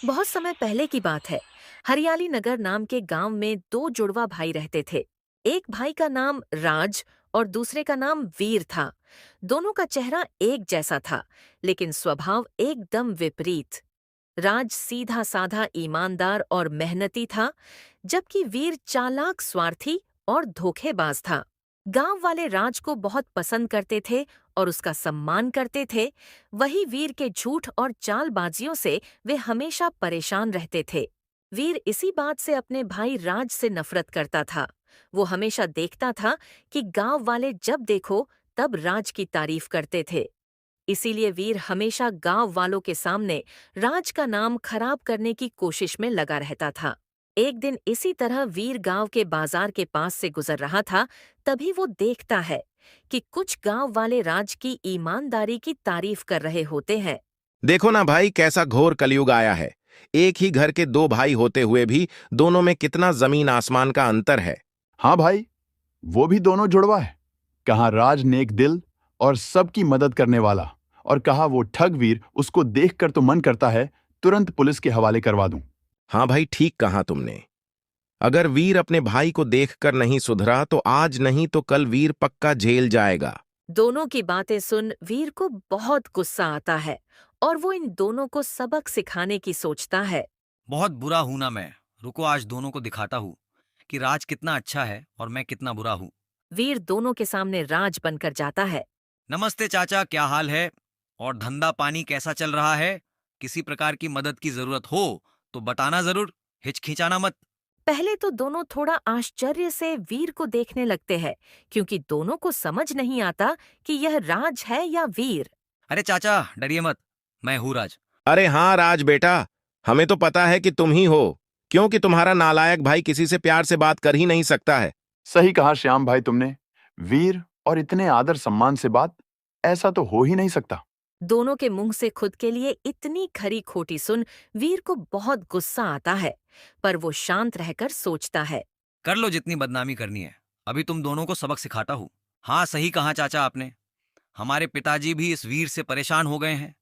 बहुत समय पहले की बात है। हरियाली नगर नाम के गांव में दो जुड़वा भाई रहते थे। एक भाई का नाम राज और दूसरे का नाम वीर था। दोनों का चेहरा एक जैसा था, लेकिन स्वभाव एकदम विपरीत। राज सीधा साधा, ईमानदार और मेहनती था, जबकि वीर चालाक, स्वार्थी और धोखेबाज था। गांव वाले राज को बहुत पसंद करते थे और उसका सम्मान करते थे। वही वीर के झूठ और चालबाजियों से वे हमेशा परेशान रहते थे। वीर इसी बात से अपने भाई राज से नफरत करता था। वो हमेशा देखता था कि गांव वाले जब देखो तब राज की तारीफ करते थे। इसीलिए वीर हमेशा गांव वालों के सामने राज का नाम खराब करने की कोशिश में लगा रहता था। एक दिन इसी तरह वीर गांव के बाजार के पास से गुजर रहा था। तभी वो देखता है कि कुछ गांव वाले राज की ईमानदारी की तारीफ कर रहे होते हैं। देखो ना भाई, कैसा घोर कलयुग आया है। एक ही घर के दो भाई होते हुए भी दोनों में कितना जमीन आसमान का अंतर है। हाँ भाई, वो भी दोनों जुड़वा है। कहाँ राज नेक दिल और सबकी मदद करने वाला, और कहा वो ठग वीर, उसको देखकर तो मन करता है तुरंत पुलिस के हवाले करवा दूं। हाँ भाई, ठीक कहा तुमने। अगर वीर अपने भाई को देखकर नहीं सुधरा तो आज नहीं तो कल वीर पक्का जेल जाएगा। दोनों की बातें सुन वीर को बहुत गुस्सा आता है और वो इन दोनों को सबक सिखाने की सोचता है। बहुत बुरा हूं ना मैं। रुको, आज दोनों को दिखाता हूँ कि राज कितना अच्छा है और मैं कितना बुरा हूँ। वीर दोनों के सामने राज बनकर जाता है। नमस्ते चाचा, क्या हाल है? और धंधा पानी कैसा चल रहा है? किसी प्रकार की मदद की जरूरत हो तो बताना जरूर, हिचकिचाना मत। पहले तो दोनों थोड़ा आश्चर्य से वीर को देखने लगते हैं, क्योंकि दोनों को समझ नहीं आता कि यह राज है या वीर। अरे चाचा, डरिए मत, मैं हूँ राज। अरे हाँ राज बेटा, हमें तो पता है कि तुम ही हो, क्योंकि तुम्हारा नालायक भाई किसी से प्यार से बात कर ही नहीं सकता है। सही कहा श्याम भाई तुमने। वीर और इतने आदर सम्मान से बात, ऐसा तो हो ही नहीं सकता। दोनों के मुंह से खुद के लिए इतनी खरी खोटी सुन वीर को बहुत गुस्सा आता है, पर वो शांत रहकर सोचता है। कर लो जितनी बदनामी करनी है, अभी तुम दोनों को सबक सिखाता हूँ। हाँ, सही कहा चाचा आपने। हमारे पिताजी भी इस वीर से परेशान हो गए हैं,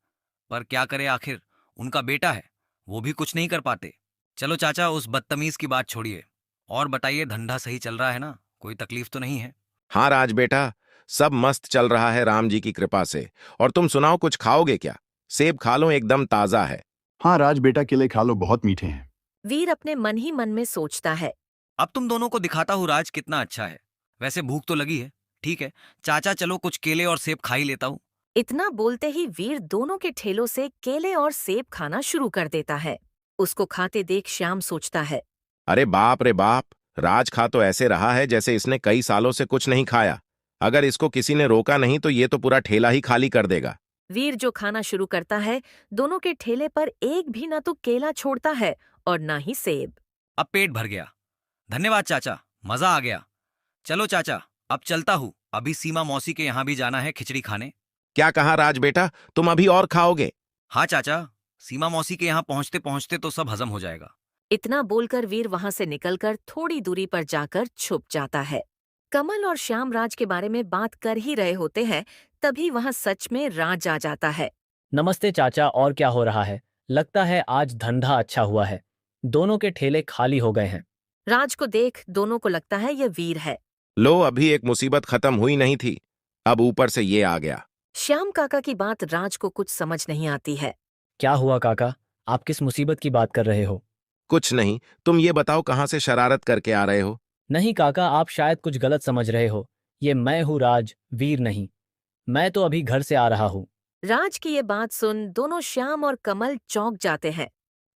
पर क्या करे, आखिर उनका बेटा है, वो भी कुछ नहीं कर पाते। चलो चाचा, उस बदतमीज की बात छोड़िए और बताइए, धंधा सही चल रहा है ना? कोई तकलीफ तो नहीं है? हाँ राज बेटा, सब मस्त चल रहा है राम जी की कृपा से। और तुम सुनाओ, कुछ खाओगे क्या? सेब खा लो, एकदम ताजा है। हाँ राज बेटा, केले खा लो, बहुत मीठे हैं। वीर अपने मन ही मन में सोचता है। अब तुम दोनों को दिखाता हूँ राज कितना अच्छा है। वैसे भूख तो लगी है। ठीक है चाचा, चलो कुछ केले और सेब खा ही लेता हूँ। इतना बोलते ही वीर दोनों के ठेलों से केले और सेब खाना शुरू कर देता है। उसको खाते देख श्याम सोचता है। अरे बाप रे बाप, राज खा तो ऐसे रहा है जैसे इसने कई सालों से कुछ नहीं खाया। अगर इसको किसी ने रोका नहीं तो ये तो पूरा ठेला ही खाली कर देगा। वीर जो खाना शुरू करता है, दोनों के ठेले पर एक भी ना तो केला छोड़ता है और ना ही सेब। अब पेट भर गया। धन्यवाद चाचा, मजा आ गया। चलो चाचा, अब चलता हूँ, अभी सीमा मौसी के यहाँ भी जाना है खिचड़ी खाने। क्या कहा राज बेटा, तुम अभी और खाओगे? हाँ चाचा, सीमा मौसी के यहाँ पहुँचते पहुँचते तो सब हजम हो जाएगा। इतना बोलकर वीर वहां से निकलकर थोड़ी दूरी पर जाकर छुप जाता है। कमल और श्याम राज के बारे में बात कर ही रहे होते हैं, तभी वहां सच में राज आ जाता है। नमस्ते चाचा, और क्या हो रहा है? लगता है आज धंधा अच्छा हुआ है। दोनों के ठेले खाली हो गए हैं। राज को देख दोनों को लगता है यह वीर है। लो, अभी एक मुसीबत खत्म हुई नहीं थी, अब ऊपर से ये आ गया। श्याम काका की बात राज को कुछ समझ नहीं आती है। क्या हुआ काका? आप किस मुसीबत की बात कर रहे हो? कुछ नहीं, तुम ये बताओ कहाँ से शरारत करके आ रहे हो? नहीं काका, आप शायद कुछ गलत समझ रहे हो। ये मैं हूँ राज, वीर नहीं। मैं तो अभी घर से आ रहा हूँ। राज की ये बात सुन दोनों श्याम और कमल चौंक जाते हैं।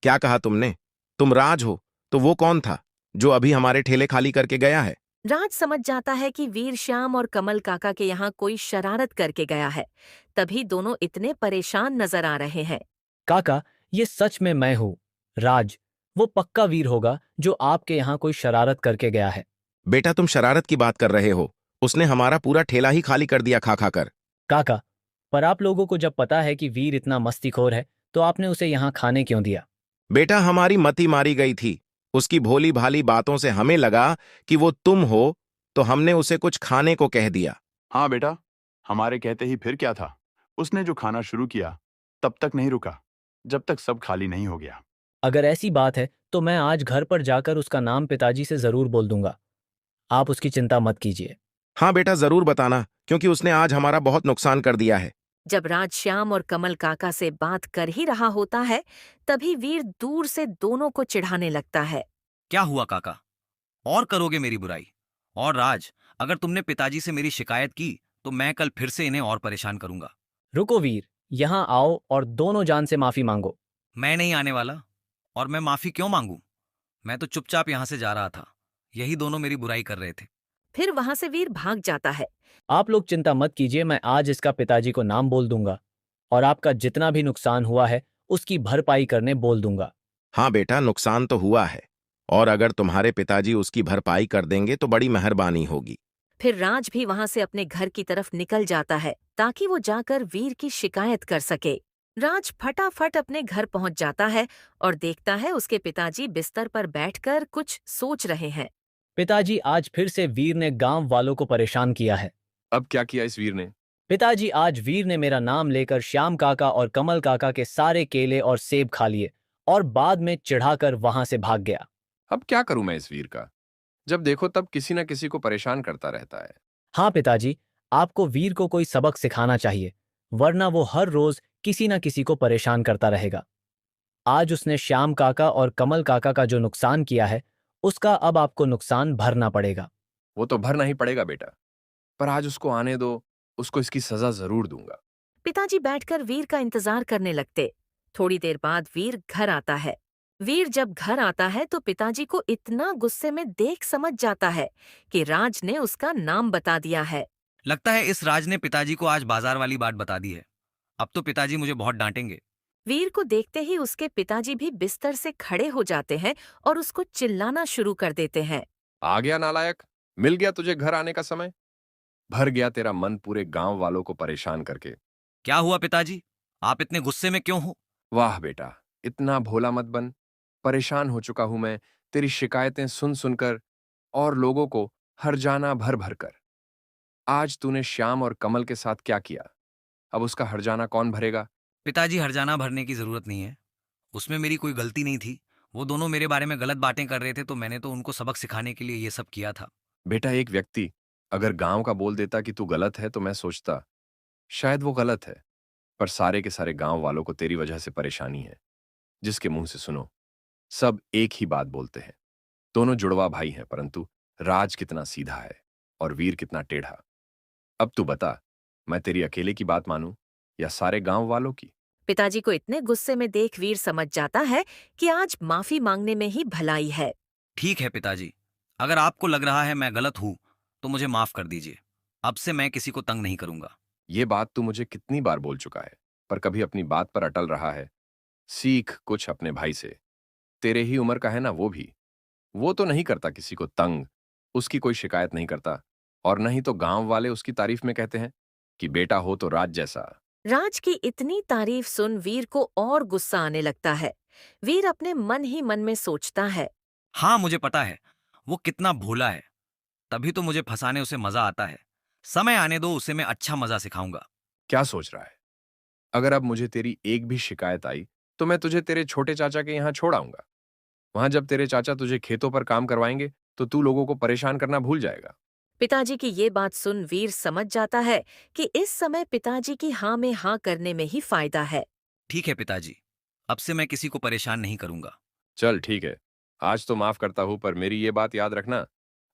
क्या कहा तुमने? तुम राज हो? तो वो कौन था जो अभी हमारे ठेले खाली करके गया है? राज समझ जाता है कि वीर श्याम और कमल काका के यहाँ कोई शरारत करके गया है, तभी दोनों इतने परेशान नजर आ रहे हैं। काका, ये सच में मैं हूँ राज। वो पक्का वीर होगा जो आपके यहाँ कोई शरारत करके गया है। बेटा, तुम शरारत की बात कर रहे हो? उसने हमारा पूरा ठेला ही खाली कर दिया खा खा कर। काका, पर आप लोगों को जब पता है कि वीर इतना मस्तीखोर है, तो आपने उसे यहाँ खाने क्यों दिया? बेटा, हमारी मति मारी गई थी। उसकी भोली भाली बातों से हमें लगा कि वो तुम हो, तो हमने उसे कुछ खाने को कह दिया। हाँ बेटा, हमारे कहते ही फिर क्या था। उसने जो खाना शुरू किया तब तक नहीं रुका, जब तक सब खाली नहीं हो गया। अगर ऐसी बात है तो मैं आज घर पर जाकर उसका नाम पिताजी से जरूर बोल दूंगा। आप उसकी चिंता मत कीजिए। हाँ बेटा, जरूर बताना, क्योंकि उसने आज हमारा बहुत नुकसान कर दिया है। जब राज श्याम और कमल काका से बात कर ही रहा होता है, तभी वीर दूर से दोनों को चिढ़ाने लगता है। क्या हुआ काका? और करोगे मेरी बुराई? और राज, अगर तुमने पिताजी से मेरी शिकायत की तो मैं कल फिर से इन्हें और परेशान करूंगा। रुको वीर, यहाँ आओ और दोनों जान से माफी मांगो। मैं नहीं आने वाला। और मैं माफी क्यों मांगू? मैं तो चुपचाप यहां से जा रहा था। यही दोनों मेरी बुराई कर रहे थे। फिर वहां से वीर भाग जाता है। आप लोग चिंता मत कीजिए, मैं आज इसका पिताजी को नाम बोल दूंगा और आपका जितना भी नुकसान हुआ है उसकी भरपाई करने बोल दूंगा। हाँ बेटा, नुकसान तो हुआ है, और अगर तुम्हारे पिताजी उसकी भरपाई कर देंगे तो बड़ी मेहरबानी होगी। फिर राज भी वहां से अपने घर की तरफ निकल जाता है ताकि वो जाकर वीर की शिकायत कर सके। राज फटाफट अपने घर पहुंच जाता है और देखता है उसके पिताजी बिस्तर पर बैठकर कुछ सोच रहे हैं। पिताजी, आज फिर से वीर ने गांव वालों को परेशान किया है। अब क्या किया इस वीर ने? पिताजी, आज वीर ने मेरा नाम लेकर श्याम काका और कमल काका के सारे केले और सेब खा लिए और बाद में चिढ़ाकर वहां से भाग गया। अब क्या करूं मैं इस वीर का? जब देखो तब किसी न किसी को परेशान करता रहता है। हाँ पिताजी, आपको वीर को कोई सबक सिखाना चाहिए, वरना वो हर रोज किसी न किसी को परेशान करता रहेगा। आज उसने श्याम काका और कमल काका का जो नुकसान किया है उसका अब आपको नुकसान भरना पड़ेगा। वो तो भरना ही पड़ेगा बेटा, पर आज उसको आने दो, उसको इसकी सजा जरूर दूंगा। पिताजी बैठकर वीर का इंतजार करने लगते। थोड़ी देर बाद वीर घर आता है। वीर जब घर आता है तो पिताजी को इतना गुस्से में देख समझ जाता है कि राज ने उसका नाम बता दिया है। लगता है इस राज ने पिताजी को आज बाजार वाली बात बता दी है। अब तो पिताजी मुझे बहुत डांटेंगे। वीर को देखते ही उसके पिताजी भी बिस्तर से खड़े हो जाते हैं और उसको चिल्लाना शुरू कर देते हैं। आ गया नालायक, मिल गया तुझे घर आने का समय। भर गया तेरा मन पूरे गांव वालों को परेशान करके। क्या हुआ पिताजी? आप इतने गुस्से में क्यों हो? वाह बेटा, इतना भोला मत बन। परेशान हो चुका हूं मैं तेरी शिकायतें सुन सुनकर और लोगों को हर्जाना भर भर कर। आज तूने श्याम और कमल के साथ क्या किया? अब उसका हर्जाना कौन भरेगा? पिताजी, हर्जाना भरने की जरूरत नहीं है। उसमें मेरी कोई गलती नहीं थी। वो दोनों मेरे बारे में गलत बातें कर रहे थे तो मैंने तो उनको सबक सिखाने के लिए ये सब किया था। बेटा, एक व्यक्ति अगर गांव का बोल देता कि तू गलत है तो मैं सोचता शायद वो गलत है, पर सारे के सारे गांव वालों को तेरी वजह से परेशानी है। जिसके मुंह से सुनो सब एक ही बात बोलते हैं। दोनों जुड़वा भाई हैं, परंतु राज कितना सीधा है और वीर कितना टेढ़ा। अब तू बता, मैं तेरी अकेले की बात मानूं या सारे गांव वालों की? पिताजी को इतने गुस्से में देख वीर समझ जाता है कि आज माफी मांगने में ही भलाई है। ठीक है पिताजी, अगर आपको लग रहा है मैं गलत हूं तो मुझे माफ कर दीजिए। अब से मैं किसी को तंग नहीं करूंगा। ये बात तू मुझे कितनी बार बोल चुका है, पर कभी अपनी बात पर अटल रहा है। सीख कुछ अपने भाई से। तेरे ही उम्र का है ना वो भी। वो तो नहीं करता किसी को तंग, उसकी कोई शिकायत नहीं करता, और नहीं तो गांव वाले उसकी तारीफ में कहते हैं कि बेटा हो तो राज जैसा। राज की इतनी तारीफ सुन वीर को और गुस्सा आने लगता है। वीर अपने मन ही मन में सोचता है। हाँ, मुझे पता है वो कितना भोला है। तभी तो मुझे फंसाने उसे मजा आता है। समय आने दो, उसे मैं अच्छा मजा सिखाऊंगा। क्या सोच रहा है? अगर अब मुझे तेरी एक भी शिकायत आई तो मैं तुझे तेरे छोटे चाचा के यहाँ छोड़ आऊंगा। वहां जब तेरे चाचा तुझे खेतों पर काम करवाएंगे तो तू लोगों को परेशान करना भूल जाएगा। पिताजी की ये बात सुन वीर समझ जाता है कि इस समय पिताजी की हाँ में हाँ करने में ही फायदा है। ठीक है पिताजी, अब से मैं किसी को परेशान नहीं करूंगा। चल ठीक है, आज तो माफ करता हूं, पर मेरी ये बात याद रखना,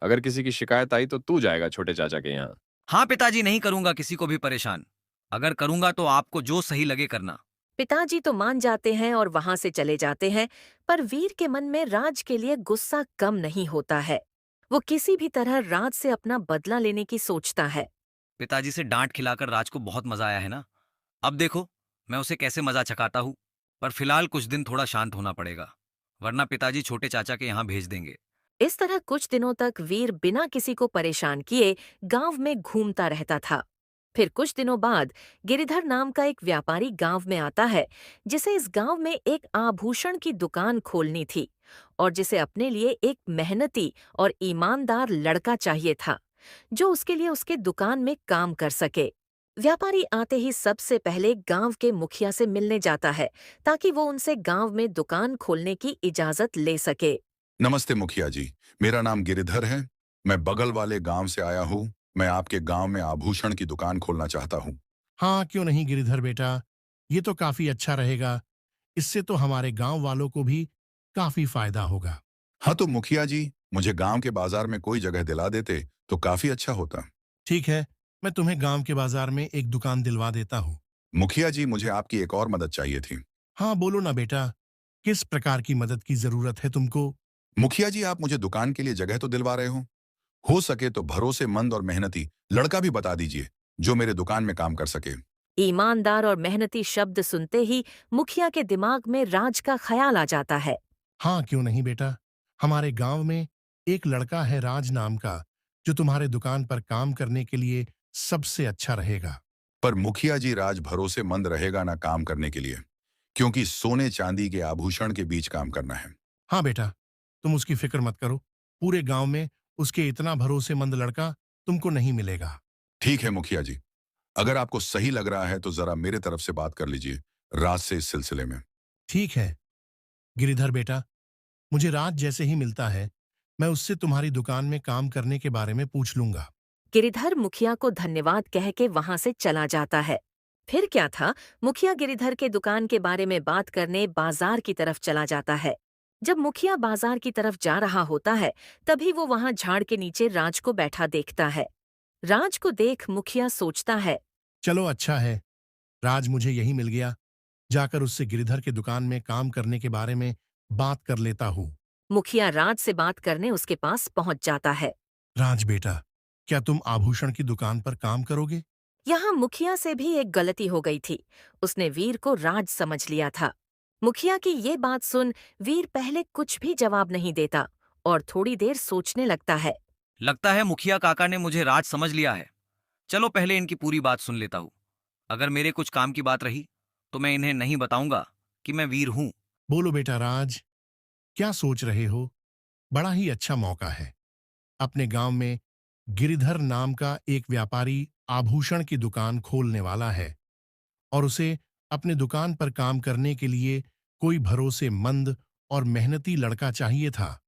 अगर किसी की शिकायत आई तो तू जाएगा छोटे चाचा के यहाँ। हाँ पिताजी, नहीं करूंगा किसी को भी परेशान। अगर करूंगा तो आपको जो सही लगे करना। पिताजी तो मान जाते हैं और वहां से चले जाते हैं, पर वीर के मन में राज के लिए गुस्सा कम नहीं होता है। वो किसी भी तरह राज से अपना बदला लेने की सोचता है। पिताजी से डांट खिलाकर राज को बहुत मजा आया है ना। अब देखो मैं उसे कैसे मजा चखाता हूँ। पर फिलहाल कुछ दिन थोड़ा शांत होना पड़ेगा, वरना पिताजी छोटे चाचा के यहाँ भेज देंगे। इस तरह कुछ दिनों तक वीर बिना किसी को परेशान किए गांव में घूमता रहता था। फिर कुछ दिनों बाद गिरिधर नाम का एक व्यापारी गांव में आता है, जिसे इस गांव में एक आभूषण की दुकान खोलनी थी और जिसे अपने लिए एक मेहनती और ईमानदार लड़का चाहिए था, जो उसके लिए उसके दुकान में काम कर सके। व्यापारी आते ही सबसे पहले गांव के मुखिया से मिलने जाता है ताकि वो उनसे गांव में दुकान खोलने की इजाजत ले सके। नमस्ते मुखिया जी, मेरा नाम गिरिधर है। मैं बगल वाले गांव से आया हूँ। मैं आपके गांव में आभूषण की दुकान खोलना चाहता हूँ। हाँ, क्यों नहीं गिरिधर बेटा, ये तो काफी अच्छा रहेगा। इससे तो हमारे गांव वालों को भी काफी फायदा होगा। हाँ तो मुखिया जी, मुझे गांव के बाजार में कोई जगह दिला देते तो काफी अच्छा होता। ठीक है, मैं तुम्हें गांव के बाजार में एक दुकान दिलवा देता हूँ। मुखिया जी, मुझे आपकी एक और मदद चाहिए थी। हाँ, बोलो ना बेटा, किस प्रकार की मदद की जरूरत है तुमको? मुखिया जी, आप मुझे दुकान के लिए जगह तो दिलवा रहे हो सके तो भरोसेमंद और मेहनती लड़का भी बता दीजिए जो मेरे दुकान में काम कर सके। ईमानदार और मेहनती शब्द सुनते ही मुखिया के दिमाग में राज का ख्याल आ जाता है। हाँ, क्यों नहीं बेटा, हमारे गांव में एक लड़का है राज नाम का, जो तुम्हारे दुकान पर काम करने के लिए सबसे अच्छा रहेगा। पर मुखिया जी, राज भरोसेमंद रहेगा ना काम करने के लिए, क्योंकि सोने चांदी के आभूषण के बीच काम करना है। हाँ बेटा, तुम उसकी फिक्र मत करो, पूरे गांव में उसके इतना भरोसेमंद लड़का तुमको नहीं मिलेगा। ठीक है मुखिया जी, अगर आपको सही लग रहा है तो जरा मेरे तरफ से बात कर लीजिए राज से इस सिलसिले में। ठीक है गिरिधर बेटा, मुझे राज जैसे ही मिलता है, मैं उससे तुम्हारी दुकान में काम करने के बारे में पूछ लूंगा। गिरिधर मुखिया को धन्यवाद कह के वहां से चला जाता है। फिर क्या था, मुखिया गिरिधर के दुकान के बारे में बात करने बाजार की तरफ चला जाता है। जब मुखिया बाजार की तरफ जा रहा होता है, तभी वो वहां झाड़ के नीचे राज को बैठा देखता है। राज को देख मुखिया सोचता है, चलो अच्छा है, राज मुझे यही मिल गया, जाकर उससे गिरिधर के दुकान में काम करने के बारे में बात कर लेता हूँ। मुखिया राज से बात करने उसके पास पहुंच जाता है। राज बेटा, क्या तुम आभूषण की दुकान पर काम करोगे? यहाँ मुखिया से भी एक गलती हो गई थी। उसने वीर को राज समझ लिया था। मुखिया की ये बात सुन वीर पहले कुछ भी जवाब नहीं देता और थोड़ी देर सोचने लगता है। लगता है मुखिया काका ने मुझे राज समझ लिया है। चलो पहले इनकी पूरी बात सुन लेता हूँ। अगर मेरे कुछ काम की बात रही तो मैं इन्हें नहीं बताऊंगा कि मैं वीर हूं। बोलो बेटा राज, क्या सोच रहे हो? बड़ा ही अच्छा मौका है। अपने गांव में गिरिधर नाम का एक व्यापारी आभूषण की दुकान खोलने वाला है और उसे अपने दुकान पर काम करने के लिए कोई भरोसेमंद और मेहनती लड़का चाहिए था।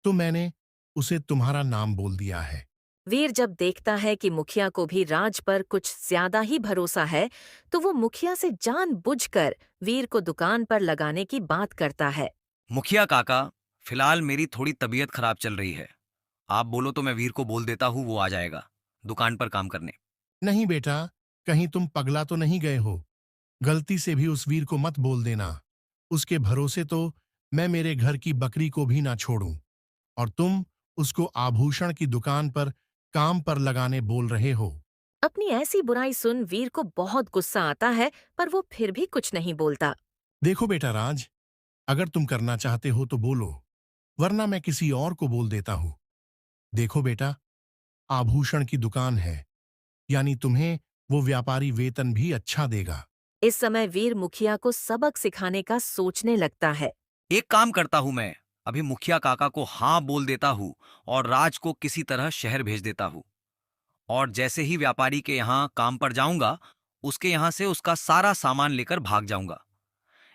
तो मैंने उसे तुम्हारा नाम बोल दिया है। वीर जब देखता है कि मुखिया को भी राज पर कुछ ज्यादा ही भरोसा है, तो वो मुखिया से जानबूझकर वीर को दुकान पर लगाने की बात करता है। मुखिया काका, फिलहाल मेरी थोड़ी तबीयत खराब चल रही है। आप बोलो तो मैं वीर को बोल देता हूँ, वो आ जाएगा दुकान पर काम करने। नहीं बेटा, कहीं तुम पगला तो नहीं गए हो? गलती से भी उस वीर को मत बोल देना। उसके भरोसे तो मैं मेरे घर की बकरी को भी ना छोड़ूं, और तुम उसको आभूषण की दुकान पर काम पर लगाने बोल रहे हो। अपनी ऐसी बुराई सुन वीर को बहुत गुस्सा आता है, पर वो फिर भी कुछ नहीं बोलता। देखो बेटा राज, अगर तुम करना चाहते हो तो बोलो, वरना मैं किसी और को बोल देता हूं। देखो बेटा, आभूषण की दुकान है, यानी तुम्हें वो व्यापारी वेतन भी अच्छा देगा। इस समय वीर मुखिया को सबक सिखाने का सोचने लगता है। एक काम करता हूं, मैं अभी मुखिया काका को हाँ बोल देता हूँ और राज को किसी तरह शहर भेज देता हूँ। और जैसे ही व्यापारी के यहाँ काम पर जाऊंगा, उसके यहाँ से उसका सारा सामान लेकर भाग जाऊंगा।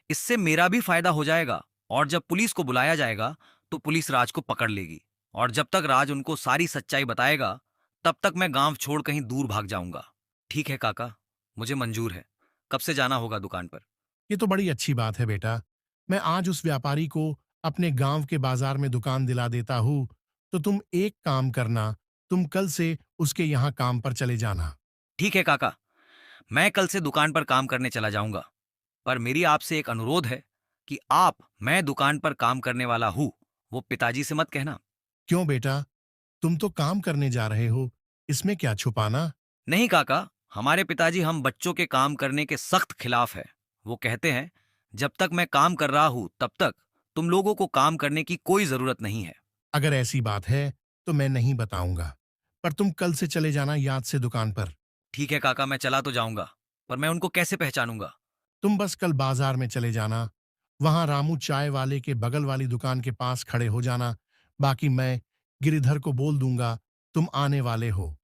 इससे मेरा भी फायदा हो जाएगा और जब पुलिस को बुलाया जाएगा तो पुलिस राज को पकड़ लेगी। और जब तक राज उनको सारी सच्चाई बताएगा, तब तक मैं गांव छोड़ कहीं दूर भाग जाऊंगा। ठीक है काका, मुझे मंजूर है। कब से जाना होगा दुकान पर? ये तो बड़ी अच्छी बात है बेटा। मैं आज उस व्यापारी को अपने गांव के बाजार में दुकान दिला देता हूँ, तो तुम एक काम करना, तुम कल से उसके यहाँ काम पर चले जाना। ठीक है काका, मैं कल से दुकान पर काम करने चला जाऊंगा। पर मेरी आपसे एक अनुरोध है कि आप मैं दुकान पर काम करने वाला हूं, वो पिताजी से मत कहना। क्यों बेटा, तुम तो काम करने जा रहे हो, इसमें क्या छुपाना? नहीं काका, हमारे पिताजी हम बच्चों के काम करने के सख्त खिलाफ है। वो कहते हैं जब तक मैं काम कर रहा हूं तब तक तुम लोगों को काम करने की कोई जरूरत नहीं है। अगर ऐसी बात है तो मैं नहीं बताऊंगा, पर तुम कल से चले जाना याद से दुकान पर। ठीक है काका, मैं चला तो जाऊंगा, पर मैं उनको कैसे पहचानूंगा? तुम बस कल बाजार में चले जाना, वहां रामू चाय वाले के बगल वाली दुकान के पास खड़े हो जाना। बाकी मैं गिरिधर को बोल दूंगा तुम आने वाले हो,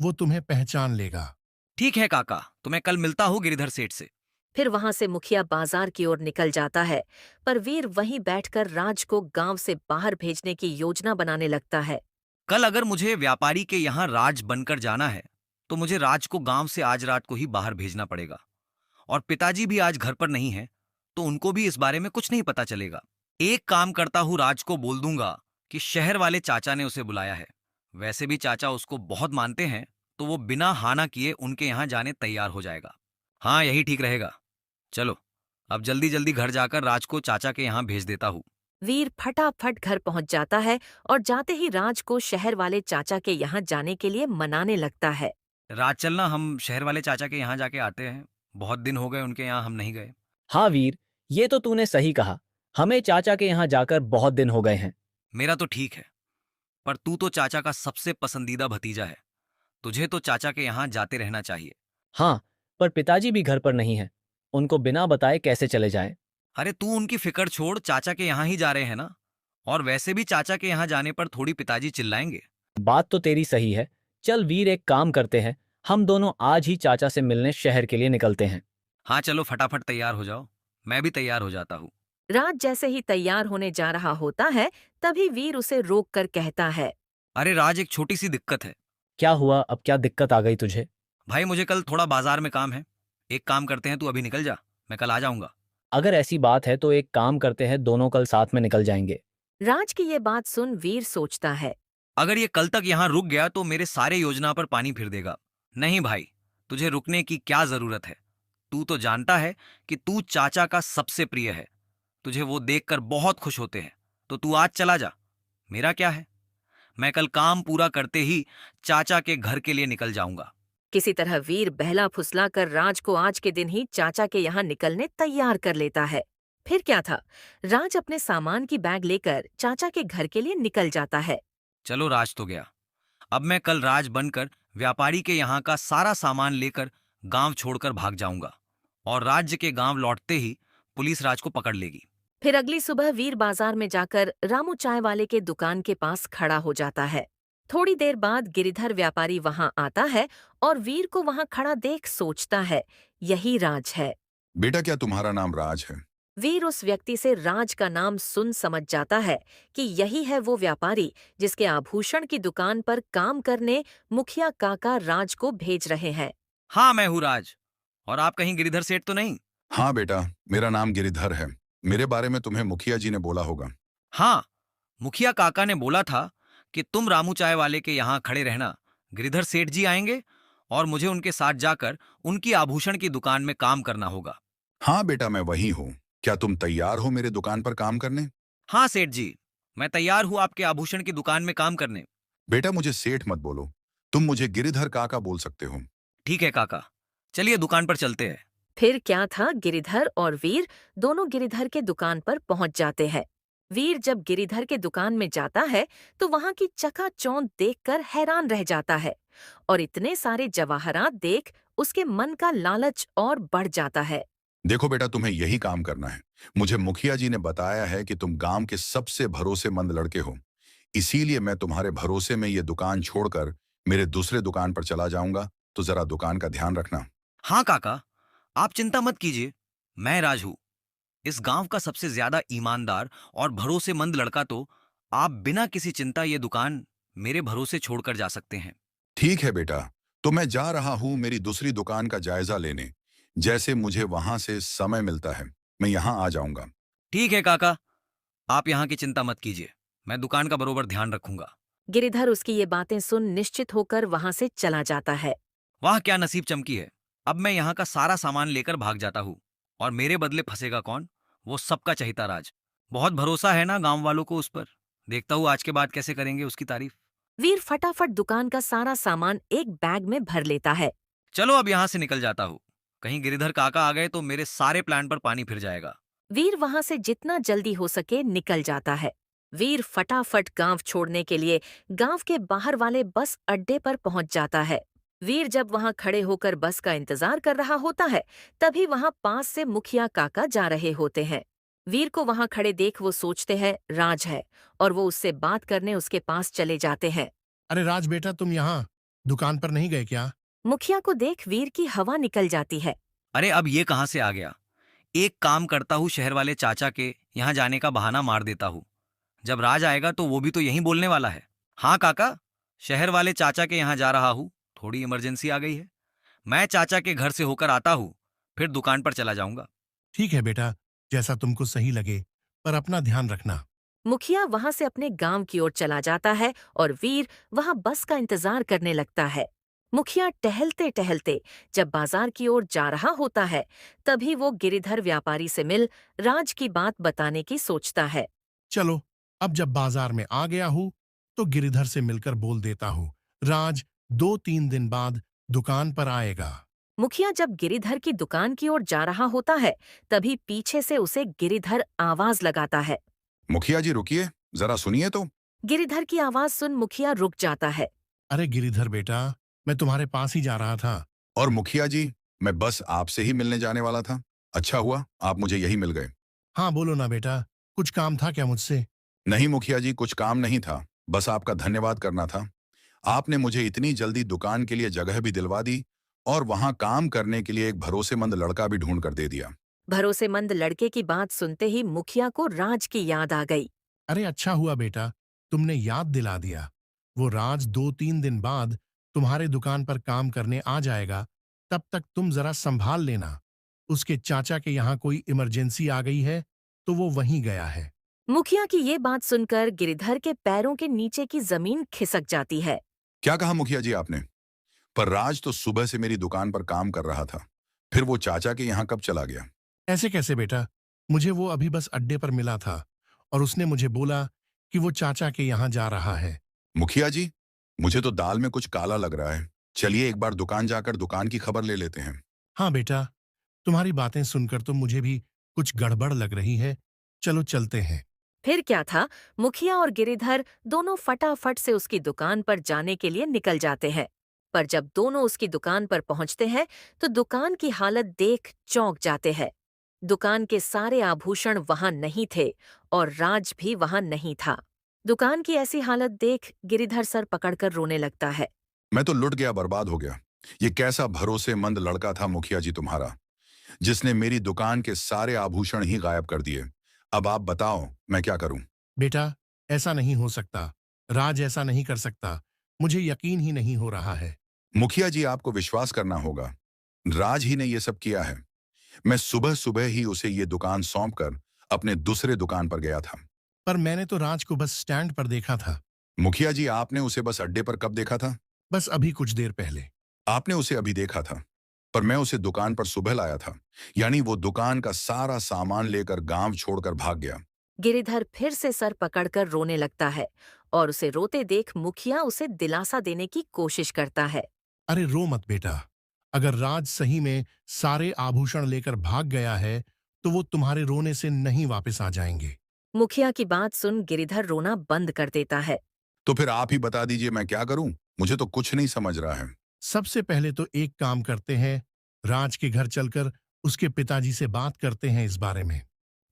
वो तुम्हें पहचान लेगा। ठीक है काका, तो मैं कल मिलता हूँ गिरिधर सेठ से। फिर वहां से मुखिया बाजार की ओर निकल जाता है, पर वीर वहीं बैठकर राज को गांव से बाहर भेजने की योजना बनाने लगता है। कल अगर मुझे व्यापारी के यहाँ राज बनकर जाना है तो मुझे राज को गांव से आज रात को ही बाहर भेजना पड़ेगा। और पिताजी भी आज घर पर नहीं है, तो उनको भी इस बारे में कुछ नहीं पता चलेगा। एक काम करता हूँ, राज को बोल दूंगा कि शहर वाले चाचा ने उसे बुलाया है। वैसे भी चाचा उसको बहुत मानते हैं, तो वो बिना हाना किए उनके यहाँ जाने तैयार हो जाएगा। हाँ, यही ठीक रहेगा। चलो, अब जल्दी जल्दी घर जाकर राज को चाचा के यहाँ भेज देता हूँ। वीर फटाफट घर पहुंच जाता है और जाते ही राज को शहर वाले चाचा के यहाँ जाने के लिए मनाने लगता है। राज, चलना हम शहर वाले चाचा के यहाँ जाके आते हैं। बहुत दिन हो गए उनके यहाँ हम नहीं गए। हाँ वीर, ये तो तूने सही कहा। हमें चाचा के यहाँ जाकर बहुत दिन हो गए हैं। मेरा तो ठीक है, पर तू तो चाचा का सबसे पसंदीदा भतीजा है। तुझे तो चाचा के यहाँ जाते रहना चाहिए। हाँ, पर पिताजी भी घर पर नहीं है। उनको बिना बताए कैसे चले जाएं? अरे तू उनकी फिक्र छोड़, चाचा के यहाँ ही जा रहे हैं ना। और वैसे भी चाचा के यहाँ जाने पर थोड़ी पिताजी चिल्लाएंगे। बात तो तेरी सही है। चल वीर, एक काम करते हैं, हम दोनों आज ही चाचा से मिलने शहर के लिए निकलते हैं। हाँ चलो, फटाफट तैयार हो जाओ। मैं भी तैयार हो जाता हूँ। राज जैसे ही तैयार होने जा रहा होता है, तभी वीर उसे रोक कर कहता है। अरे राज, एक छोटी सी दिक्कत है। क्या हुआ? अब क्या दिक्कत आ गई तुझे? भाई, मुझे कल थोड़ा बाजार में काम है। एक काम करते हैं, तू अभी निकल जा, मैं कल आ जाऊंगा। अगर ऐसी बात है तो एक काम करते हैं, दोनों कल साथ में निकल जाएंगे। राज की ये बात सुन वीर सोचता है। अगर ये कल तक यहाँ रुक गया तो मेरे सारे योजना पर पानी फिर देगा। नहीं भाई, तुझे रुकने की क्या जरूरत है। तू तो जानता है कि तू चाचा का सबसे प्रिय है। तुझे वो देखकर बहुत खुश होते हैं, तो तू आज चला जा। मेरा क्या है, मैं कल काम पूरा करते ही चाचा के घर के लिए निकल जाऊंगा। किसी तरह वीर बहला फुसला कर राज को आज के दिन ही चाचा के यहाँ निकलने तैयार कर लेता है। फिर क्या था, राज अपने सामान की बैग लेकर चाचा के घर के लिए निकल जाता है। चलो, राज तो गया। अब मैं कल राज बनकर व्यापारी के यहाँ का सारा सामान लेकर गांव छोड़कर भाग जाऊंगा। और राज्य के गांव लौटते ही पुलिस राज को पकड़ लेगी। फिर अगली सुबह वीर बाजार में जाकर रामू चाय वाले के दुकान के पास खड़ा हो जाता है। थोड़ी देर बाद गिरिधर व्यापारी वहां आता है और वीर को वहां खड़ा देख सोचता है, यही राज है। बेटा, क्या तुम्हारा नाम राज है? वीर उस व्यक्ति से राज का नाम सुन समझ जाता है कि यही है वो व्यापारी जिसके आभूषण की दुकान पर काम करने मुखिया काका राज को भेज रहे हैं। हाँ, मैं हूँ राज। और आप कहीं गिरिधर सेठ तो नहीं? हाँ बेटा, मेरा नाम गिरिधर है। मेरे बारे में तुम्हें मुखिया जी ने बोला होगा। हाँ, मुखिया काका ने बोला था कि तुम रामू चाय वाले के यहाँ खड़े रहना। गिरिधर सेठ जी आएंगे और मुझे उनके साथ जाकर उनकी आभूषण की दुकान में काम करना होगा। हाँ बेटा, मैं वही हूँ। क्या तुम तैयार हो मेरे दुकान पर काम करने? हाँ सेठ जी, मैं तैयार हूँ आपके आभूषण की दुकान में काम करने। बेटा, मुझे सेठ मत बोलो, तुम मुझे गिरिधर काका बोल सकते हो। ठीक है काका, चलिए दुकान पर चलते हैं। फिर क्या था, गिरिधर और वीर दोनों गिरिधर के दुकान पर पहुंच जाते हैं। वीर जब गिरिधर के दुकान में जाता है तो वहां की चकाचौंध देखकर हैरान रह जाता है और इतने सारे जवाहरात देख उसके मन का लालच और बढ़ जाता है। देखो बेटा, तुम्हें यही काम करना है। मुझे मुखिया जी ने बताया है कि तुम गांव के सबसे भरोसेमंद लड़के हो, इसीलिए मैं तुम्हारे भरोसे में ये दुकान छोड़कर मेरे दूसरे दुकान पर चला जाऊंगा, तो जरा दुकान का ध्यान रखना। हाँ काका, आप चिंता मत कीजिए। मैं राज हूँ, इस गांव का सबसे ज्यादा ईमानदार और भरोसेमंद लड़का। तो आप बिना किसी चिंता ये दुकान मेरे भरोसे छोड़कर जा सकते हैं। ठीक है बेटा, तो मैं जा रहा हूँ मेरी दूसरी दुकान का जायजा लेने। जैसे मुझे वहां से समय मिलता है मैं यहाँ आ जाऊंगा। ठीक है काका, आप यहाँ की चिंता मत कीजिए, मैं दुकान का बरोबर ध्यान रखूंगा। गिरिधर उसकी ये बातें सुन निश्चित होकर वहां से चला जाता है। वाह, क्या नसीब चमकी है। अब मैं यहाँ का सारा सामान लेकर भाग जाता हूँ। और मेरे बदले फंसेगा कौन? वो सबका चहिता राज। बहुत भरोसा है ना गांव वालों को उस पर। देखता हूँ आज के बाद कैसे करेंगे उसकी तारीफ। वीर फटाफट दुकान का सारा सामान एक बैग में भर लेता है। चलो, अब यहाँ से निकल जाता हूँ। कहीं गिरिधर काका आ गए तो मेरे सारे प्लान पर पानी फिर जाएगा। वीर वहां से जितना जल्दी हो सके निकल जाता है। वीर फटाफट गांव छोड़ने के लिए गांव के बाहर वाले बस अड्डे पर पहुंच जाता है। वीर जब वहां खड़े होकर बस का इंतजार कर रहा होता है, तभी वहां पास से मुखिया काका जा रहे होते हैं। वीर को वहां खड़े देख वो सोचते हैं राज है और वो उससे बात करने उसके पास चले जाते हैं। अरे राज बेटा, तुम यहाँ दुकान पर नहीं गए क्या? मुखिया को देख वीर की हवा निकल जाती है। अरे अब ये कहाँ से आ गया? एक काम करता हूँ, शहर वाले चाचा के यहाँ जाने का बहाना मार देता हूँ। जब राज आएगा तो वो भी तो यही बोलने वाला है। हाँ काका, शहर वाले चाचा के यहाँ जा रहा हूँ, थोड़ी इमरजेंसी आ गई है। मैं चाचा के घर से होकर आता हूँ, फिर दुकान पर चला जाऊंगा। ठीक है बेटा, जैसा तुमको सही लगे, पर अपना ध्यान रखना। मुखिया वहां से अपने गांव की ओर चला जाता है और वीर वहां बस का इंतजार करने लगता है। मुखिया टहलते टहलते जब बाजार की ओर जा रहा होता है, तभी वो गिरिधर व्यापारी से मिल राज की बात बताने की सोचता है। चलो, अब जब बाजार में आ गया हूं, तो गिरिधर से मिलकर बोल देता हूं, राज 2-3 दिन बाद दुकान पर आएगा। मुखिया जब गिरिधर की दुकान की ओर जा रहा होता है, तभी पीछे से उसे गिरिधर आवाज लगाता है। मुखिया जी रुकिए, जरा सुनिए तो। गिरिधर की आवाज सुन मुखिया रुक जाता है। अरे गिरिधर बेटा, मैं तुम्हारे पास ही जा रहा था। और मुखिया जी, मैं बस आपसे ही मिलने जाने वाला था। अच्छा हुआ आप मुझे यही मिल गए। हाँ बोलो ना बेटा, कुछ काम था क्या मुझसे? नहीं मुखिया जी, कुछ काम नहीं था, बस आपका धन्यवाद करना था। आपने मुझे इतनी जल्दी दुकान के लिए जगह भी दिलवा दी और वहां काम करने के लिए एक भरोसेमंद लड़का भी ढूंढ कर दे दिया। भरोसेमंद लड़के की बात सुनते ही मुखिया को राज की याद आ गई। अरे अच्छा हुआ बेटा, तुमने याद दिला दिया। वो राज 2-3 दिन बाद तुम्हारे दुकान पर काम करने आ जाएगा, तब तक तुम जरा संभाल लेना। उसके चाचा के यहाँ कोई इमरजेंसी आ गई है, तो वो वहीं गया है। मुखिया की ये बात सुनकर गिरिधर के पैरों के नीचे की जमीन खिसक जाती है। क्या कहा मुखिया जी आपने? पर राज तो सुबह से मेरी दुकान पर काम कर रहा था, फिर वो चाचा के यहाँ कब चला गया? ऐसे कैसे बेटा? मुझे वो अभी बस अड्डे पर मिला था और उसने मुझे बोला कि वो चाचा के यहाँ जा रहा है। मुखिया जी, मुझे तो दाल में कुछ काला लग रहा है। चलिए एक बार दुकान जाकर दुकान की खबर ले लेते हैं। हाँ बेटा, तुम्हारी बातें सुनकर तो मुझे भी कुछ गड़बड़ लग रही है। चलो चलते हैं। फिर क्या था, मुखिया और गिरिधर दोनों फटाफट से उसकी दुकान पर जाने के लिए निकल जाते हैं। पर जब दोनों उसकी दुकान पर पहुंचते हैं, तो दुकान की हालत देख चौंक जाते हैं। दुकान के सारे आभूषण वहां नहीं थे और राज भी वहां नहीं था। दुकान की ऐसी हालत देख गिरिधर सर पकड़कर रोने लगता है। मैं तो लुट गया, बर्बाद हो गया। ये कैसा भरोसेमंद लड़का था मुखिया जी तुम्हारा, जिसने मेरी दुकान के सारे आभूषण ही गायब कर दिए। अब आप बताओ मैं क्या करूं? बेटा, ऐसा नहीं हो सकता। राज ऐसा नहीं कर सकता। मुझे यकीन ही नहीं हो रहा है। मुखिया जी आपको विश्वास करना होगा, राज ही ने ये सब किया है। मैं सुबह सुबह ही उसे ये दुकान सौंप कर अपने दूसरे दुकान पर गया था। पर मैंने तो राज को बस स्टैंड पर देखा था। मुखिया जी आपने उसे बस अड्डे पर कब देखा था? बस अभी कुछ देर पहले। आपने उसे अभी देखा था, पर मैं उसे दुकान पर सुबह लाया था। यानी वो दुकान का सारा सामान लेकर गांव छोड़कर भाग गया। गिरिधर फिर से सर पकड़कर रोने लगता है और उसे रोते देख मुखिया उसे दिलासा देने की कोशिश करता है। अरे रो मत बेटा, अगर राज सही में सारे आभूषण लेकर भाग गया है, तो वो तुम्हारे रोने से नहीं वापस आ जाएंगे। मुखिया की बात सुन गिरिधर रोना बंद कर देता है। तो फिर आप ही बता दीजिए मैं क्या करूं, मुझे तो कुछ नहीं समझ रहा है। सबसे पहले तो एक काम करते हैं, राज के घर चलकर उसके पिताजी से बात करते हैं इस बारे में।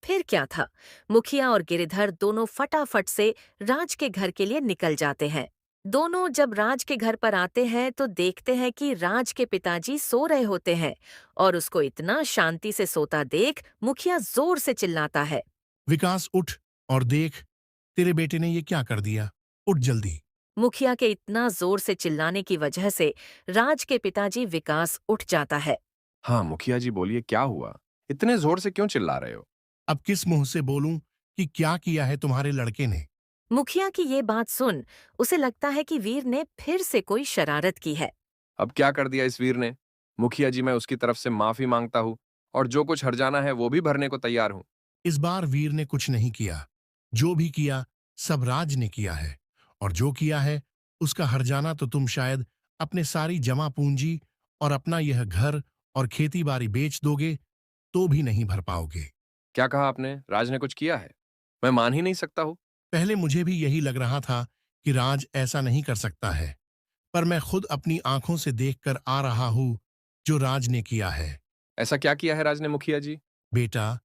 फिर क्या था, मुखिया और गिरिधर दोनों फटाफट से राज के घर के लिए निकल जाते हैं। दोनों जब राज के घर पर आते हैं तो देखते हैं कि राज के पिताजी सो रहे होते हैं और उसको इतना शांति से सोता देख मुखिया जोर से चिल्लाता है। विकास उठ और देख, तेरे बेटे ने ये क्या कर दिया। उठ जल्दी। मुखिया के इतना जोर से चिल्लाने की वजह से राज के पिताजी विकास उठ जाता है। हाँ मुखिया जी बोलिए, क्या हुआ? इतने जोर से क्यों चिल्ला रहे हो? अब किस मुंह से बोलूं कि क्या किया है तुम्हारे लड़के ने? मुखिया की ये बात सुन उसे लगता है कि वीर ने फिर से कोई शरारत की है। अब क्या कर दिया इस वीर ने? मुखिया जी मैं उसकी तरफ से माफी मांगता हूँ और जो कुछ हर्जाना है वो भी भरने को तैयार हूँ। इस बार वीर ने कुछ नहीं किया। जो भी किया सब राज ने किया है, और जो किया है उसका हर्जाना तो तुम शायद अपने सारी जमा पूंजी और अपना यह घर और खेती बाड़ी बेच दोगे तो भी नहीं भर पाओगे। क्या कहा आपने? राज ने कुछ किया है? मैं मान ही नहीं सकता हूँ। पहले मुझे भी यही लग रहा था कि राज ऐसा नहीं कर सकता है, पर मैं खुद अपनी आंखों से देखकर आ रहा हूं जो राज ने किया है। ऐसा क्या किया है राज ने मुखिया जी? बेटा,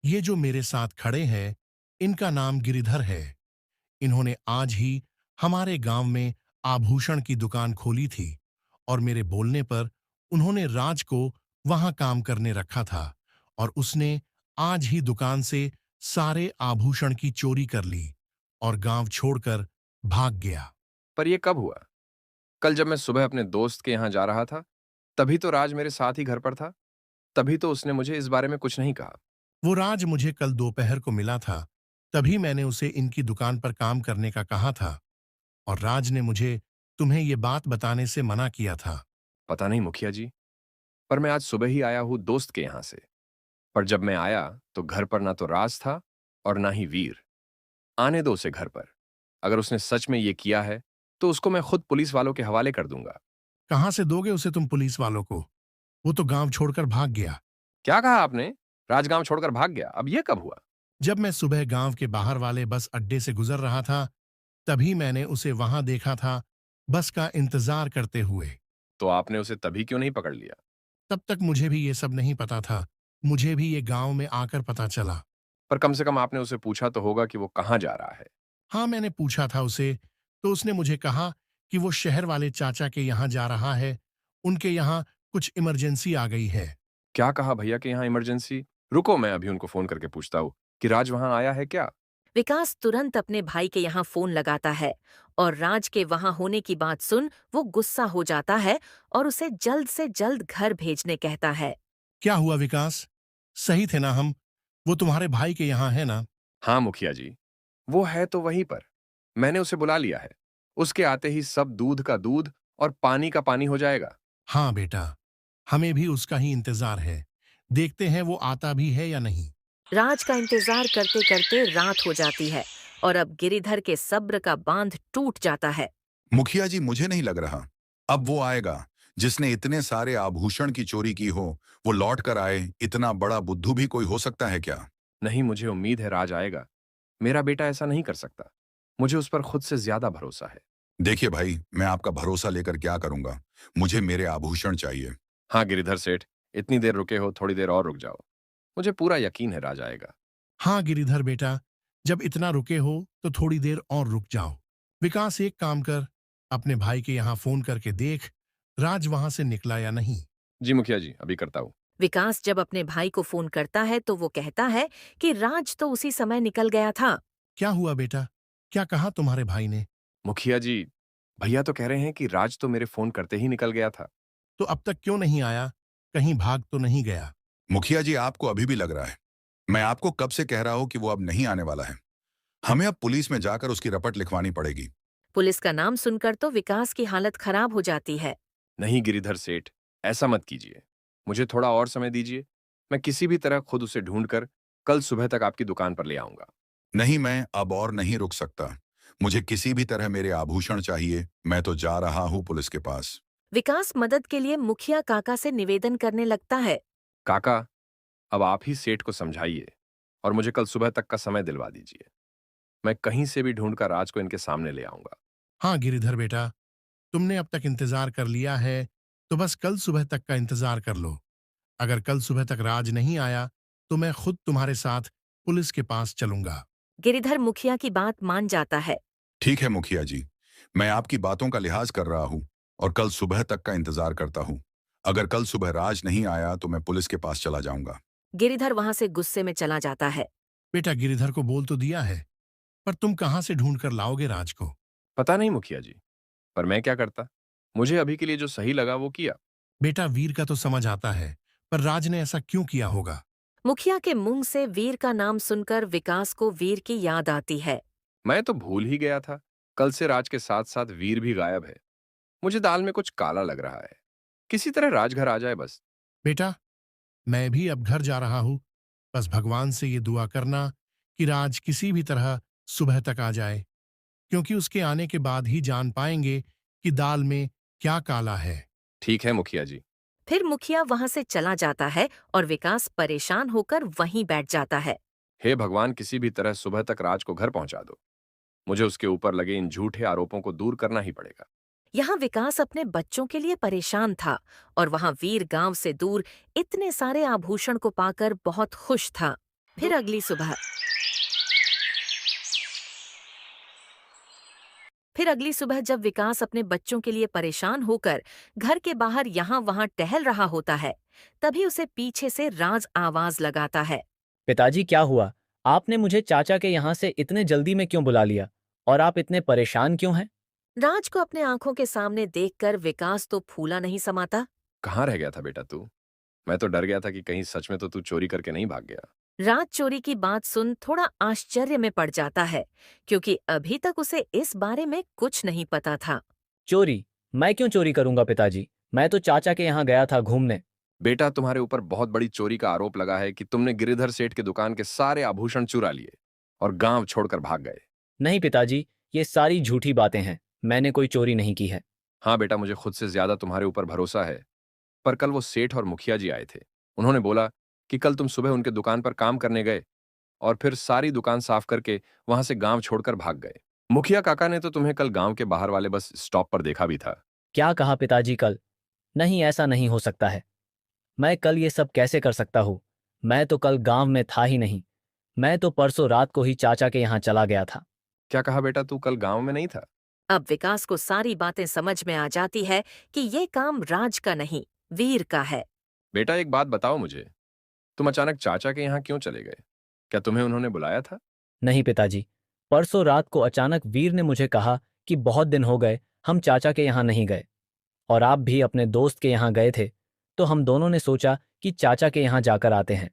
ये जो मेरे साथ खड़े हैं, इनका नाम गिरिधर है। इन्होंने आज ही हमारे गांव में आभूषण की दुकान खोली थी और मेरे बोलने पर उन्होंने राज को वहां काम करने रखा था और उसने आज ही दुकान से सारे आभूषण की चोरी कर ली और गांव छोड़कर भाग गया। पर यह कब हुआ? कल जब मैं सुबह अपने दोस्त के यहाँ जा रहा था, तभी तो राज मेरे साथ ही घर पर था। तभी तो उसने मुझे इस बारे में कुछ नहीं कहा। वो राज मुझे कल दोपहर को मिला था, तभी मैंने उसे इनकी दुकान पर काम करने का कहा था और राज ने मुझे तुम्हें ये बात बताने से मना किया था। पता नहीं मुखिया जी, पर मैं आज सुबह ही आया हूँ दोस्त के यहाँ से। पर जब मैं आया तो घर पर ना तो राज था और ना ही वीर। आने दो उसे घर पर। अगर उसने सच में ये किया है तो उसको मैं खुद पुलिस वालों के हवाले कर दूंगा। कहाँ से दोगे उसे तुम पुलिस वालों को? वो तो गांव छोड़कर भाग गया। क्या कहा आपने? राजगांव छोड़कर भाग गया? अब यह कब हुआ? जब मैं सुबह गांव के बाहर वाले बस अड्डे से गुजर रहा था, तभी मैंने उसे वहां देखा था, बस का इंतजार करते हुए। तो आपने उसे तभी क्यों नहीं पकड़ लिया? तब तक मुझे भी ये सब नहीं पता था। मुझे भी ये गांव में आकर पता चला। पर कम से कम आपने उसे पूछा तो होगा कि वो कहाँ जा रहा है। हाँ, मैंने पूछा था उसे, तो उसने मुझे कहा कि वो शहर वाले चाचा के यहाँ जा रहा है। उनके यहाँ कुछ इमरजेंसी आ गई है। क्या कहा भैया कि यहाँ इमरजेंसी? रुको, मैं अभी उनको फोन करके पूछता हूँ कि राज वहां आया है क्या। विकास तुरंत अपने भाई के यहाँ फोन लगाता है और राज के वहां होने की बात सुन वो गुस्सा हो जाता है और उसे जल्द से जल्द घर भेजने कहता है। क्या हुआ विकास? सही थे ना हम? वो तुम्हारे भाई के यहाँ है ना? हाँ मुखिया जी, वो है तो वहीं पर। मैंने उसे बुला लिया है। उसके आते ही सब दूध का दूध और पानी का पानी हो जाएगा। हाँ बेटा, हमें भी उसका ही इंतजार है। देखते हैं वो आता भी है या नहीं। राज का इंतजार करते करते रात हो जाती है और अब गिरिधर के सब्र का बांध टूट जाता है। मुखिया जी, मुझे नहीं लग रहा अब वो आएगा। जिसने इतने सारे आभूषण की चोरी की हो वो लौट कर आए। इतना बड़ा बुद्धू भी कोई हो सकता है क्या? नहीं, मुझे उम्मीद है राज आएगा। मेरा बेटा ऐसा नहीं कर सकता। मुझे उस पर खुद से ज्यादा भरोसा है। देखिए भाई, मैं आपका भरोसा लेकर क्या करूंगा? मुझे मेरे आभूषण चाहिए। हाँ गिरिधर सेठ, इतनी देर रुके हो, थोड़ी देर और रुक जाओ। मुझे पूरा यकीन है राज आएगा। हाँ गिरिधर बेटा, जब इतना रुके हो तो थोड़ी देर और रुक जाओ। विकास, एक काम कर, अपने भाई के यहाँ फोन करके देख राज वहां से निकला या नहीं। जी मुखिया जी, अभी करता हूँ। विकास जब अपने भाई को फोन करता है तो वो कहता है कि राज तो उसी समय निकल गया था। क्या हुआ बेटा? क्या कहा तुम्हारे भाई ने? मुखिया जी, भैया तो कह रहे हैं कि राज तो मेरे फोन करते ही निकल गया था। तो अब तक क्यों नहीं आया? कहीं भाग तो नहीं गया? मुखिया जी, आपको अभी भी लग रहा है? मैं आपको कब से कह रहा हूं कि वो अब नहीं आने वाला है। हमें अब पुलिस में जाकर उसकी रपट लिखवानी पड़ेगी। पुलिस का नाम सुनकर तो विकास की हालत खराब हो जाती है। नहीं गिरिधर सेठ, ऐसा मत कीजिए। मुझे थोड़ा और समय दीजिए। मैं किसी भी तरह खुद उसे ढूंढकर कल सुबह तक आपकी दुकान पर ले आऊंगा। नहीं, मैं अब और नहीं रुक सकता। मुझे किसी भी तरह मेरे आभूषण चाहिए। मैं तो जा रहा हूं पुलिस के पास। विकास मदद के लिए मुखिया काका से निवेदन करने लगता है। काका, अब आप ही सेठ को समझाइए और मुझे कल सुबह तक का समय दिलवा दीजिए। मैं कहीं से भी ढूंढकर राज को इनके सामने ले आऊंगा। हाँ गिरिधर बेटा, तुमने अब तक इंतजार कर लिया है, तो बस कल सुबह तक का इंतजार कर लो। अगर कल सुबह तक राज नहीं आया तो मैं खुद तुम्हारे साथ पुलिस के पास चलूंगा। गिरिधर मुखिया की बात मान जाता है। ठीक है मुखिया जी, मैं आपकी बातों का लिहाज कर रहा हूं और कल सुबह तक का इंतजार करता हूं। अगर कल सुबह राज नहीं आया तो मैं पुलिस के पास चला जाऊंगा। गिरिधर वहां से गुस्से में चला जाता है। बेटा, गिरिधर को बोल तो दिया है, पर तुम कहाँ से ढूंढ कर लाओगे राज को? पता नहीं मुखिया जी, पर मैं क्या करता। मुझे अभी के लिए जो सही लगा वो किया। बेटा, वीर का तो समझ आता है, पर राज ने ऐसा क्यों किया होगा? मुखिया के मुंह से वीर का नाम सुनकर विकास को वीर की याद आती है। मैं तो भूल ही गया था। कल से राज के साथ साथ वीर भी गायब है। मुझे दाल में कुछ काला लग रहा है। किसी तरह राज घर आ जाए बस। बेटा, मैं भी अब घर जा रहा हूं। बस भगवान से ये दुआ करना कि राज किसी भी तरह सुबह तक आ जाए, क्योंकि उसके आने के बाद ही जान पाएंगे कि दाल में क्या काला है। ठीक है मुखिया जी। फिर मुखिया वहां से चला जाता है और विकास परेशान होकर वहीं बैठ जाता है। हे भगवान, किसी भी तरह सुबह तक राज को घर पहुंचा दो। मुझे उसके ऊपर लगे इन झूठे आरोपों को दूर करना ही पड़ेगा। यहाँ विकास अपने बच्चों के लिए परेशान था और वहाँ वीर गांव से दूर इतने सारे आभूषण को पाकर बहुत खुश था। फिर अगली फिर अगली सुबह जब विकास अपने बच्चों के लिए परेशान होकर घर के बाहर यहाँ वहाँ टहल रहा होता है, तभी उसे पीछे से राज आवाज लगाता है। पिताजी क्या हुआ? आपने मुझे चाचा के यहाँ से इतने जल्दी में क्यों बुला लिया? और आप इतने परेशान क्यों हैं? राज को अपने आंखों के सामने देखकर विकास तो फूला नहीं समाता। कहाँ रह गया था बेटा तू? मैं तो डर गया था कि कहीं सच में तो तू चोरी करके नहीं भाग गया। राज चोरी की बात सुन थोड़ा आश्चर्य में पड़ जाता है, क्योंकि अभी तक उसे इस बारे में कुछ नहीं पता था। चोरी? मैं क्यों चोरी करूंगा पिताजी? मैं तो चाचा के यहाँ गया था घूमने। बेटा, तुम्हारे ऊपर बहुत बड़ी चोरी का आरोप लगा है कि तुमने गिरिधर सेठ की दुकान के सारे आभूषण चुरा लिए और गांव छोड़कर भाग गए। नहीं पिताजी, ये सारी झूठी बातें हैं। मैंने कोई चोरी नहीं की है। हाँ बेटा, मुझे खुद से ज्यादा तुम्हारे ऊपर भरोसा है। पर कल वो सेठ और मुखिया जी आए थे। उन्होंने बोला कि कल तुम सुबह उनके दुकान पर काम करने गए और फिर सारी दुकान साफ करके वहां से गांव छोड़कर भाग गए। मुखिया काका ने तो तुम्हें कल गांव के बाहर वाले बस स्टॉप पर देखा भी था। क्या कहा पिताजी कल? नहीं, ऐसा नहीं हो सकता है। मैं कल ये सब कैसे कर सकता हूँ? मैं तो कल गांव में था ही नहीं। मैं तो परसों रात को ही चाचा के यहाँ चला गया था। क्या कहा बेटा, तू कल गांव में नहीं था? अब विकास को सारी बातें समझ में आ जाती है कि ये काम राज का नहीं, वीर का है। बेटा एक बात बताओ मुझे, तुम अचानक चाचा के यहाँ क्यों चले गए? क्या तुम्हें उन्होंने बुलाया था? नहीं पिताजी, परसों रात को अचानक वीर ने मुझे कहा कि बहुत दिन हो गए हम चाचा के यहाँ नहीं गए और आप भी अपने दोस्त के यहाँ गए थे, तो हम दोनों ने सोचा कि चाचा के यहाँ जाकर आते हैं।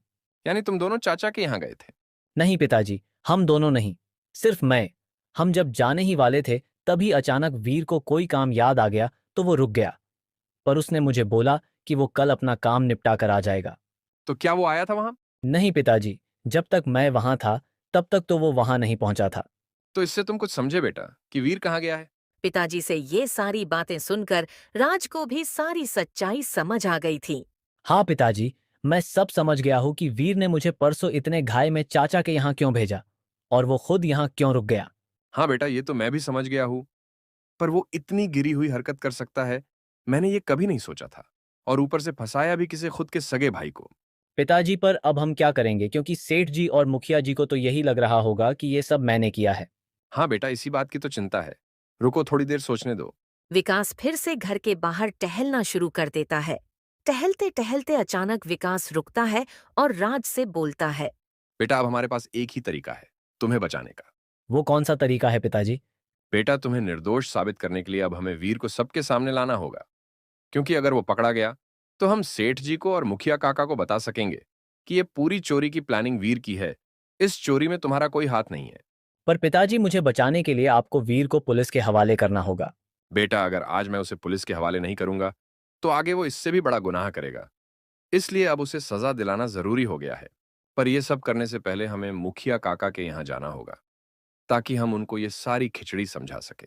यानी तुम दोनों चाचा के यहाँ गए थे? नहीं पिताजी, हम दोनों नहीं, सिर्फ मैं। हम जब जाने ही वाले थे तभी अचानक वीर को कोई काम याद आ गया तो वो रुक गया, पर उसने मुझे बोला कि वो कल अपना काम निपटा कर आ जाएगा। तो क्या वो आया था वहां? नहीं पिताजी, जब तक मैं वहां था तब तक तो वो वहां नहीं पहुंचा था। तो इससे तुम कुछ समझे बेटा कि वीर कहाँ गया है? पिताजी से ये सारी बातें सुनकर राज को भी सारी सच्चाई समझ आ गई थी। हाँ पिताजी, मैं सब समझ गया हूँ कि वीर ने मुझे परसों इतने घाय में चाचा के यहाँ क्यों भेजा और वो खुद यहाँ क्यों रुक गया। हाँ बेटा, ये तो मैं भी समझ गया हूँ। पर वो इतनी गिरी हुई हरकत कर सकता है, मैंने ये कभी नहीं सोचा था। और ऊपर से फंसाया भी किसी खुद के सगे भाई को। पिताजी, पर अब हम क्या करेंगे, क्योंकि सेठ जी और मुखिया जी को तो यही लग रहा होगा कि ये सब मैंने किया है। हाँ बेटा, इसी बात की तो चिंता है। रुको, थोड़ी देर सोचने दो। विकास फिर से घर के बाहर टहलना शुरू कर देता है। टहलते टहलते अचानक विकास रुकता है और राज से बोलता है। बेटा, अब हमारे पास एक ही तरीका है तुम्हें बचाने का। वो कौन सा तरीका है पिताजी? बेटा, तुम्हें निर्दोष साबित करने के लिए अब हमें वीर को सबके सामने लाना होगा। क्योंकि अगर वो पकड़ा गया तो हम सेठ जी को और मुखिया काका को बता सकेंगे कि ये पूरी चोरी की प्लानिंग वीर की है। इस चोरी में तुम्हारा कोई हाथ नहीं है। पर पिताजी, मुझे बचाने के लिए आपको वीर को पुलिस के हवाले करना होगा। बेटा, अगर आज मैं उसे पुलिस के हवाले नहीं करूंगा तो आगे वो इससे भी बड़ा गुनाह करेगा। इसलिए अब उसे सजा दिलाना जरूरी हो गया है। पर यह सब करने से पहले हमें मुखिया काका के यहाँ जाना होगा ताकि हम उनको ये सारी खिचड़ी समझा सके।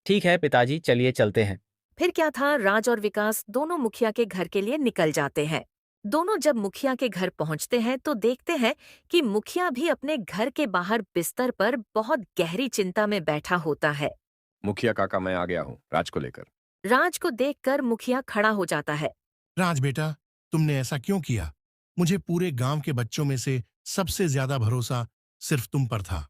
ठीक है पिताजी, चलिए चलते हैं। फिर क्या था, राज और विकास दोनों मुखिया के घर के लिए निकल जाते हैं। दोनों जब मुखिया के घर पहुंचते हैं तो देखते हैं कि मुखिया भी अपने घर के बाहर बिस्तर पर बहुत गहरी चिंता में बैठा होता है। मुखिया काका, मैं आ गया हूँ राज को लेकर। राज को देखकर मुखिया खड़ा हो जाता है। राज बेटा, तुमने ऐसा क्यों किया? मुझे पूरे गांव के बच्चों में से सबसे ज्यादा भरोसा सिर्फ तुम पर था।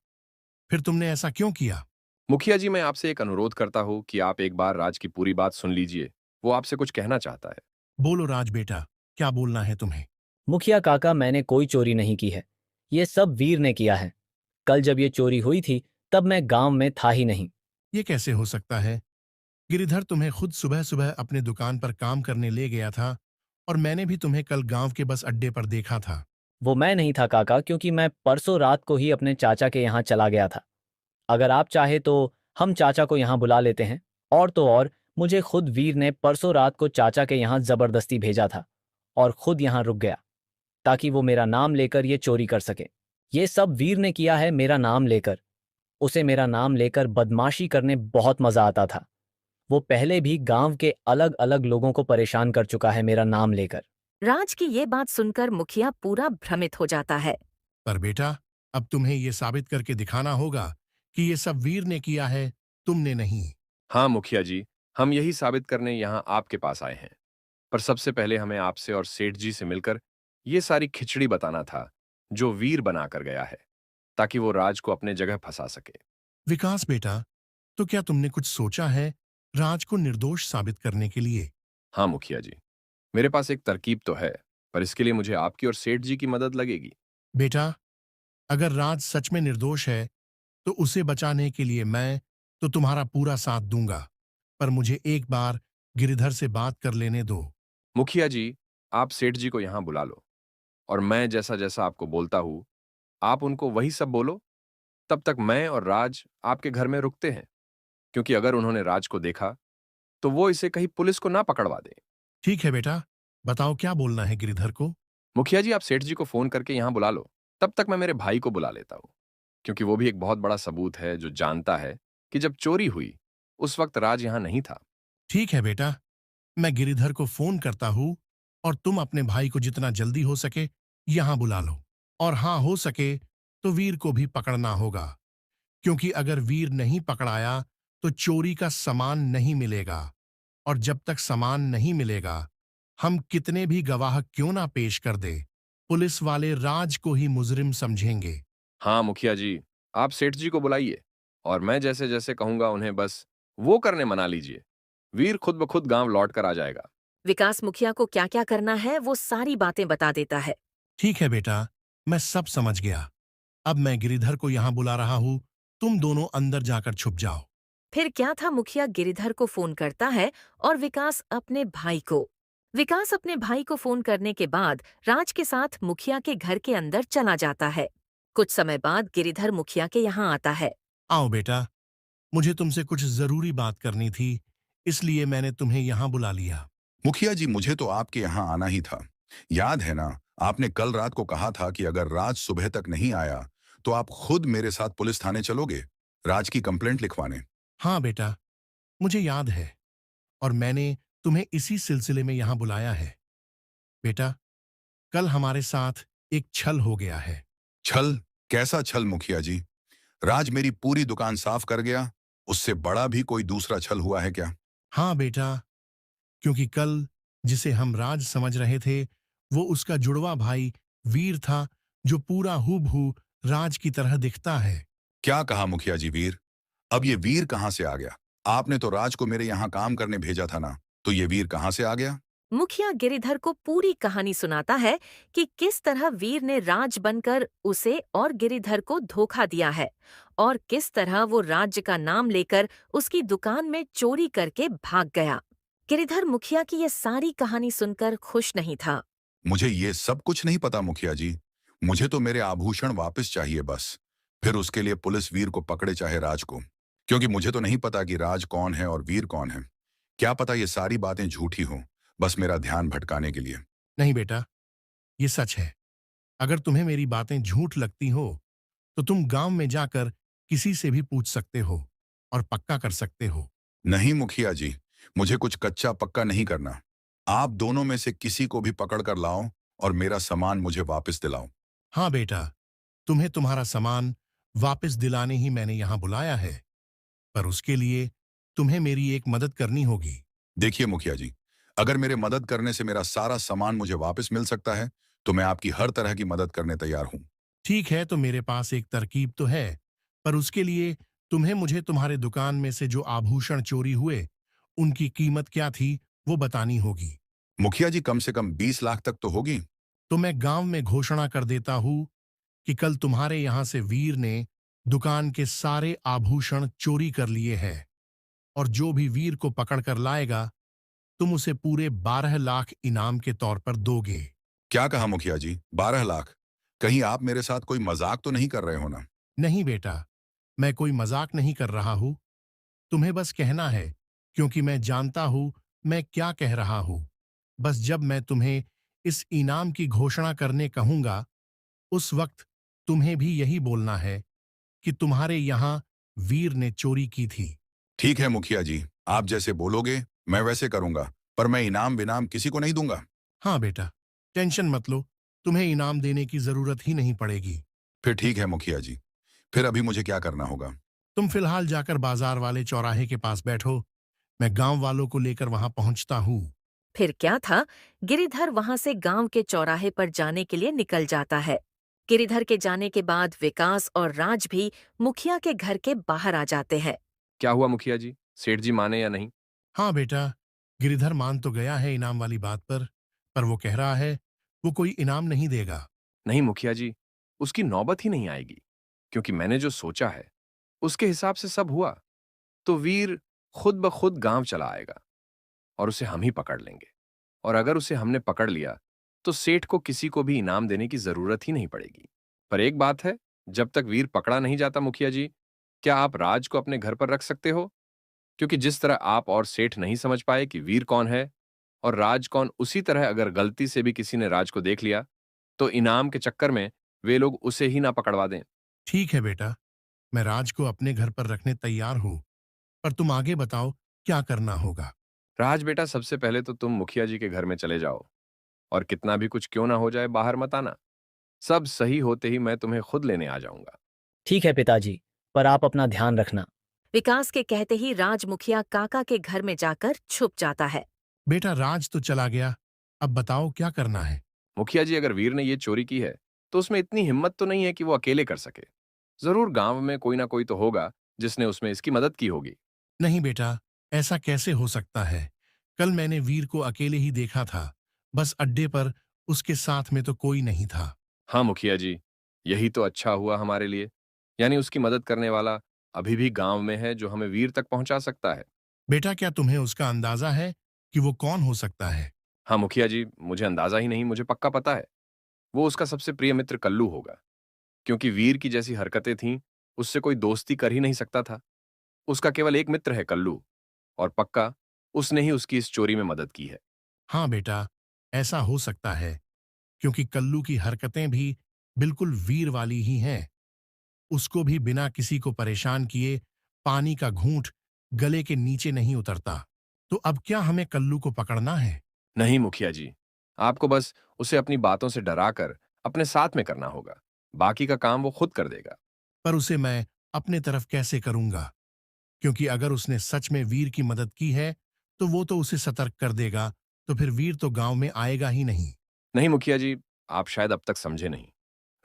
फिर तुमने ऐसा क्यों किया? मुखिया जी, मैं आपसे एक अनुरोध करता हूँ कि आप एक बार राज की पूरी बात सुन लीजिए। वो आपसे कुछ कहना चाहता है। बोलो राज बेटा, क्या बोलना है तुम्हें? मुखिया काका, मैंने कोई चोरी नहीं की है। ये सब वीर ने किया है। कल जब ये चोरी हुई थी तब मैं गांव में था ही नहीं। ये कैसे हो सकता है? गिरिधर तुम्हें खुद सुबह सुबह अपने दुकान पर काम करने ले गया था और मैंने भी तुम्हें कल गांव के बस अड्डे पर देखा था। वो मैं नहीं था काका, क्योंकि मैं परसों रात को ही अपने चाचा के यहाँ चला गया था। अगर आप चाहे तो हम चाचा को यहाँ बुला लेते हैं। और तो और, मुझे खुद वीर ने परसों रात को चाचा के यहाँ जबरदस्ती भेजा था और खुद यहाँ रुक गया ताकि वो मेरा नाम लेकर ये चोरी कर सके। ये सब वीर ने किया है मेरा नाम लेकर। उसे मेरा नाम लेकर बदमाशी करने बहुत मजा आता था। वो पहले भी गांव के अलग अलग लोगों को परेशान कर चुका है मेरा नाम लेकर। राज की ये बात सुनकर मुखिया पूरा भ्रमित हो जाता है। पर बेटा, अब तुम्हें ये साबित करके दिखाना होगा कि ये सब वीर ने किया है, तुमने नहीं। हाँ मुखिया जी, हम यही साबित करने यहाँ आपके पास आए हैं। पर सबसे पहले हमें आपसे और सेठ जी से मिलकर ये सारी खिचड़ी बताना था जो वीर बना कर गया है, ताकि वो राज को अपने जगह फंसा सके। विकास बेटा, तो क्या तुमने कुछ सोचा है राज को निर्दोष साबित करने के लिए? हाँ मुखिया जी, मेरे पास एक तरकीब तो है, पर इसके लिए मुझे आपकी और सेठ जी की मदद लगेगी। बेटा, अगर राज सच में निर्दोष है तो उसे बचाने के लिए मैं तो तुम्हारा पूरा साथ दूंगा, पर मुझे एक बार गिरिधर से बात कर लेने दो। मुखिया जी, आप सेठ जी को यहाँ बुला लो और मैं जैसा जैसा आपको बोलता हूँ, आप उनको वही सब बोलो। तब तक मैं और राज आपके घर में रुकते हैं, क्योंकि अगर उन्होंने राज को देखा, तो वो इसे कहीं पुलिस को ना पकड़वा दें। ठीक है बेटा, बताओ क्या बोलना है गिरिधर को? मुखिया जी, आप सेठ जी को फोन करके यहाँ बुला लो। तब तक मैं मेरे भाई को बुला लेता हूँ, क्योंकि वो भी एक बहुत बड़ा सबूत है जो जानता है कि जब चोरी हुई, उस वक्त राज यहाँ नहीं था। ठीक है बेटा, मैं गिरिधर को फोन करता हूँ और तुम अपने भाई को जितना जल्दी हो सके यहाँ बुला लो। और हाँ, हो सके तो वीर को भी पकड़ना होगा, क्योंकि अगर वीर नहीं पकड़ाया तो चोरी का सामान नहीं मिलेगा, और जब तक सामान नहीं मिलेगा, हम कितने भी गवाह क्यों ना पेश कर दे, पुलिस वाले राज को ही मुजरिम समझेंगे। हाँ मुखिया जी, आप सेठ जी को बुलाइए और मैं जैसे जैसे कहूंगा उन्हें बस वो करने मना लीजिए। वीर खुद ब खुद गांव लौट कर आ जाएगा। विकास मुखिया को क्या क्या करना है वो सारी बातें बता देता है। ठीक है बेटा, मैं सब समझ गया। अब मैं गिरिधर को यहाँ बुला रहा हूँ, तुम दोनों अंदर जाकर छुप जाओ। फिर क्या था, मुखिया गिरिधर को फोन करता है और विकास अपने भाई को। विकास अपने भाई को फोन करने के बाद राज के साथ मुखिया के घर के अंदर चला जाता है। कुछ समय बाद गिरिधर मुखिया के यहाँ आता है। आओ बेटा, मुझे तुमसे कुछ जरूरी बात करनी थी, इसलिए मैंने तुम्हें यहाँ बुला लिया। मुखिया जी, मुझे तो आपके यहाँ आना ही था। याद है ना, आपने कल रात को कहा था कि अगर राज सुबह तक नहीं आया तो आप खुद मेरे साथ पुलिस थाने चलोगे, राज की कंप्लेंट लिखवाने। हाँ बेटा, मुझे याद है, और मैंने तुम्हें इसी सिलसिले में यहाँ बुलाया है। बेटा, कल हमारे साथ एक छल हो गया है। छल? कैसा छल मुखिया जी? राज मेरी पूरी दुकान साफ कर गया, उससे बड़ा भी कोई दूसरा छल हुआ है क्या? हाँ बेटा, क्योंकि कल जिसे हम राज समझ रहे थे, वो उसका जुड़वा भाई वीर था, जो पूरा हूबहू राज की तरह दिखता है। क्या कहा मुखिया जी, वीर? अब ये वीर कहाँ से आ गया? आपने तो राज को मेरे यहाँ काम करने भेजा था ना, तो ये वीर कहाँ से आ गया? मुखिया गिरिधर को पूरी कहानी सुनाता है कि किस तरह वीर ने राज बनकर उसे और गिरिधर को धोखा दिया है, और किस तरह वो राज्य का नाम लेकर उसकी दुकान में चोरी करके भाग गया। गिरिधर मुखिया की ये सारी कहानी सुनकर खुश नहीं था। मुझे ये सब कुछ नहीं पता मुखिया जी। मुझे तो मेरे आभूषण वापस चाहिए बस। फिर उसके लिए पुलिस वीर को पकड़े चाहे राज को, क्योंकि मुझे तो नहीं पता कि राज कौन है और वीर कौन है। क्या पता ये सारी बातें झूठी हों, बस मेरा ध्यान भटकाने के लिए। नहीं बेटा, ये सच है। अगर तुम्हें मेरी बातें झूठ लगती हो तो तुम गांव में जाकर किसी से भी पूछ सकते हो और पक्का कर सकते हो। नहीं मुखिया जी, मुझे कुछ कच्चा पक्का नहीं करना। आप दोनों में से किसी को भी पकड़ कर लाओ और मेरा सामान मुझे वापस दिलाओ। हाँ बेटा, तुम्हें तुम्हारा सामान वापस दिलाने ही मैंने यहाँ बुलाया है, पर उसके लिए तुम्हें मेरी एक मदद करनी होगी। देखिए मुखिया जी, अगर मेरे मदद करने से मेरा सारा सामान मुझे वापस मिल सकता है, तो मैं आपकी हर तरह की मदद करने तैयार हूं। ठीक है, तो मेरे पास एक तरकीब तो है, पर उसके लिए तुम्हें मुझे तुम्हारे दुकान में से जो आभूषण चोरी हुए, उनकी कीमत क्या थी वो बतानी होगी। मुखिया जी, कम से कम 20 लाख तक तो होगी। तो मैं गांव में घोषणा कर देता हूँ कि कल तुम्हारे यहाँ से वीर ने दुकान के सारे आभूषण चोरी कर लिए हैं, और जो भी वीर को पकड़ कर लाएगा, तुम उसे पूरे 12 लाख इनाम के तौर पर दोगे। क्या कहा मुखिया जी, 12 लाख? कहीं आप मेरे साथ कोई मजाक तो नहीं कर रहे हो ना? नहीं बेटा, मैं कोई मजाक नहीं कर रहा हूँ। तुम्हें बस कहना है, क्योंकि मैं जानता हूँ मैं क्या कह रहा हूँ। बस जब मैं तुम्हें इस इनाम की घोषणा करने कहूंगा, उस वक्त तुम्हें भी यही बोलना है कि तुम्हारे यहाँ वीर ने चोरी की थी। ठीक है मुखिया जी, आप जैसे बोलोगे मैं वैसे करूंगा, पर मैं इनाम बिनाम किसी को नहीं दूंगा। हाँ बेटा, टेंशन मत लो, तुम्हें इनाम देने की जरूरत ही नहीं पड़ेगी। फिर ठीक है मुखिया जी। फिर अभी मुझे क्या करना होगा? तुम फिलहाल जाकर बाजार वाले चौराहे के पास बैठो, मैं गांव वालों को लेकर वहां पहुंचता हूँ। फिर क्या था, गिरिधर वहां से गांव के चौराहे पर जाने के लिए निकल जाता है। गिरिधर के जाने के बाद विकास और राज भी मुखिया के घर के बाहर आ जाते हैं। क्या हुआ मुखिया जी, सेठ जी माने या नहीं? हाँ बेटा, गिरिधर मान तो गया है इनाम वाली बात पर वो कह रहा है वो कोई इनाम नहीं देगा। नहीं मुखिया जी, उसकी नौबत ही नहीं आएगी, क्योंकि मैंने जो सोचा है उसके हिसाब से सब हुआ तो वीर खुद ब खुद गांव चला आएगा और उसे हम ही पकड़ लेंगे। और अगर उसे हमने पकड़ लिया तो सेठ को किसी को भी इनाम देने की जरूरत ही नहीं पड़ेगी। पर एक बात है, जब तक वीर पकड़ा नहीं जाता मुखिया जी, क्या आप राज को अपने घर पर रख सकते हो? क्योंकि जिस तरह आप और सेठ नहीं समझ पाए कि वीर कौन है और राज कौन, उसी तरह अगर गलती से भी किसी ने राज को देख लिया तो इनाम के चक्कर में वे लोग उसे ही ना पकड़वा दें। ठीक है बेटा, मैं राज को अपने घर पर रखने तैयार हूं, पर तुम आगे बताओ क्या करना होगा। राज बेटा, सबसे पहले तो तुम मुखिया जी के घर में चले जाओ और कितना भी कुछ क्यों ना हो जाए बाहर मत आना। सब सही होते ही मैं तुम्हें खुद लेने आ जाऊंगा। ठीक है पिताजी, पर आप अपना ध्यान रखना। विकास के कहते ही राज मुखिया काका के घर में जाकर छुप जाता है। बेटा राज तो चला गया, अब बताओ क्या करना है। मुखिया जी, अगर वीर ने ये चोरी की है तो उसमें इतनी हिम्मत तो नहीं है कि वो अकेले कर सके। जरूर गांव में कोई ना कोई तो होगा जिसने उसमें इसकी मदद की होगी। नहीं बेटा, ऐसा कैसे हो सकता है। कल मैंने वीर को अकेले ही देखा था, बस अड्डे पर उसके साथ में तो कोई नहीं था। हाँ मुखिया जी, यही तो अच्छा हुआ हमारे लिए। यानी उसकी मदद करने वाला अभी भी गांव में है जो हमें वीर तक पहुंचा सकता है। बेटा क्या तुम्हें उसका अंदाजा है कि वो कौन हो सकता है। हाँ मुखिया जी, मुझे अंदाजा ही नहीं, मुझे पक्का पता है। वो उसका सबसे प्रिय मित्र कल्लू होगा, क्योंकि वीर की जैसी हरकतें थीं, उससे कोई दोस्ती कर ही नहीं सकता था। उसका केवल एक मित्र है कल्लू, और पक्का उसने ही उसकी इस चोरी में मदद की है। हाँ बेटा, ऐसा हो सकता है, क्योंकि कल्लू की हरकतें भी बिल्कुल वीर वाली ही हैं। उसको भी बिना किसी को परेशान किए पानी का घूंट गले के नीचे नहीं उतरता। तो अब क्या हमें कल्लू को पकड़ना है। नहीं मुखिया जी, आपको बस उसे अपनी बातों से डराकर अपने साथ में करना होगा। बाकी का काम वो खुद कर देगा। पर उसे मैं अपने तरफ कैसे करूंगा, क्योंकि अगर उसने सच में वीर की मदद की है तो वो तो उसे सतर्क कर देगा, तो फिर वीर तो गांव में आएगा ही नहीं। नहीं मुखिया जी, आप शायद अब तक समझे नहीं।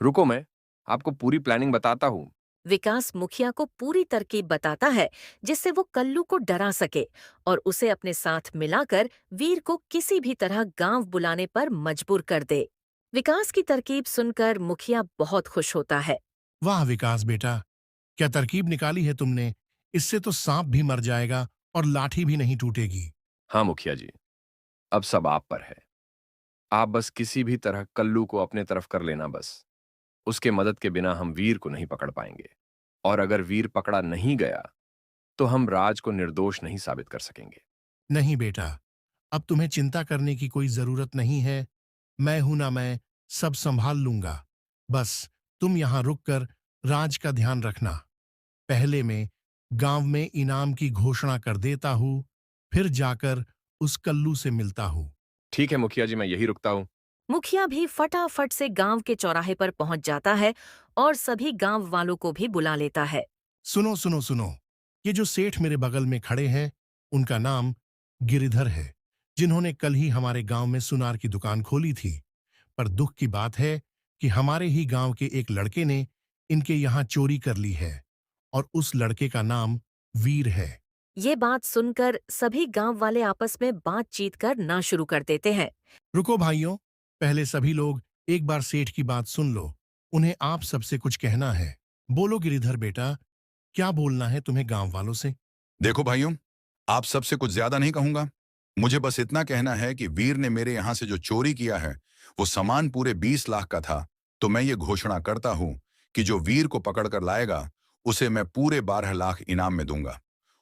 रुको, मैं आपको पूरी प्लानिंग बताता हूँ। विकास मुखिया को पूरी तरकीब बताता है जिससे वो कल्लू को डरा सके और उसे अपने साथ मिलाकर वीर को किसी भी तरह गांव बुलाने पर मजबूर कर दे। विकास की तरकीब सुनकर मुखिया बहुत खुश होता है। वाह विकास बेटा, क्या तरकीब निकाली है तुमने। इससे तो सांप भी मर जाएगा और लाठी भी नहीं टूटेगी। हाँ मुखिया जी, अब सब आप पर है। आप बस किसी भी तरह कल्लू को अपने तरफ कर लेना बस। उसके मदद के बिना हम वीर को नहीं पकड़ पाएंगे, और अगर वीर पकड़ा नहीं गया तो हम राज को निर्दोष नहीं साबित कर सकेंगे। नहीं बेटा, अब तुम्हें चिंता करने की कोई जरूरत नहीं है। मैं हूं ना, मैं सब संभाल लूंगा। बस तुम यहां रुककर राज का ध्यान रखना। पहले मैं गांव में इनाम की घोषणा कर देता हूं, फिर जाकर उस कल्लू से मिलता हूं। ठीक है मुखिया जी, मैं यही रुकता हूँ। मुखिया भी फटाफट से गांव के चौराहे पर पहुंच जाता है और सभी गांव वालों को भी बुला लेता है। सुनो सुनो सुनो, ये जो सेठ मेरे बगल में खड़े हैं, उनका नाम गिरिधर है, जिन्होंने कल ही हमारे गांव में सुनार की दुकान खोली थी। पर दुख की बात है कि हमारे ही गांव के एक लड़के ने इनके यहाँ चोरी कर ली है, और उस लड़के का नाम वीर है। ये बात सुनकर सभी गांव वाले आपस में बातचीत करना शुरू कर देते हैं। रुको भाइयों, पहले सभी लोग एक बार सेठ की बात सुन लो। उन्हें आप सबसे कुछ कहना है। बोलो गिरिधर बेटा, क्या बोलना है तुम्हें गांव वालों से। देखो भाइयों, आप सबसे कुछ ज्यादा नहीं कहूंगा। मुझे बस इतना कहना है कि वीर ने मेरे यहां से जो चोरी किया है वो सामान पूरे 20 लाख का था। तो मैं ये घोषणा करता हूं कि जो वीर को पकड़ कर लाएगा उसे मैं पूरे 12 लाख इनाम में दूंगा।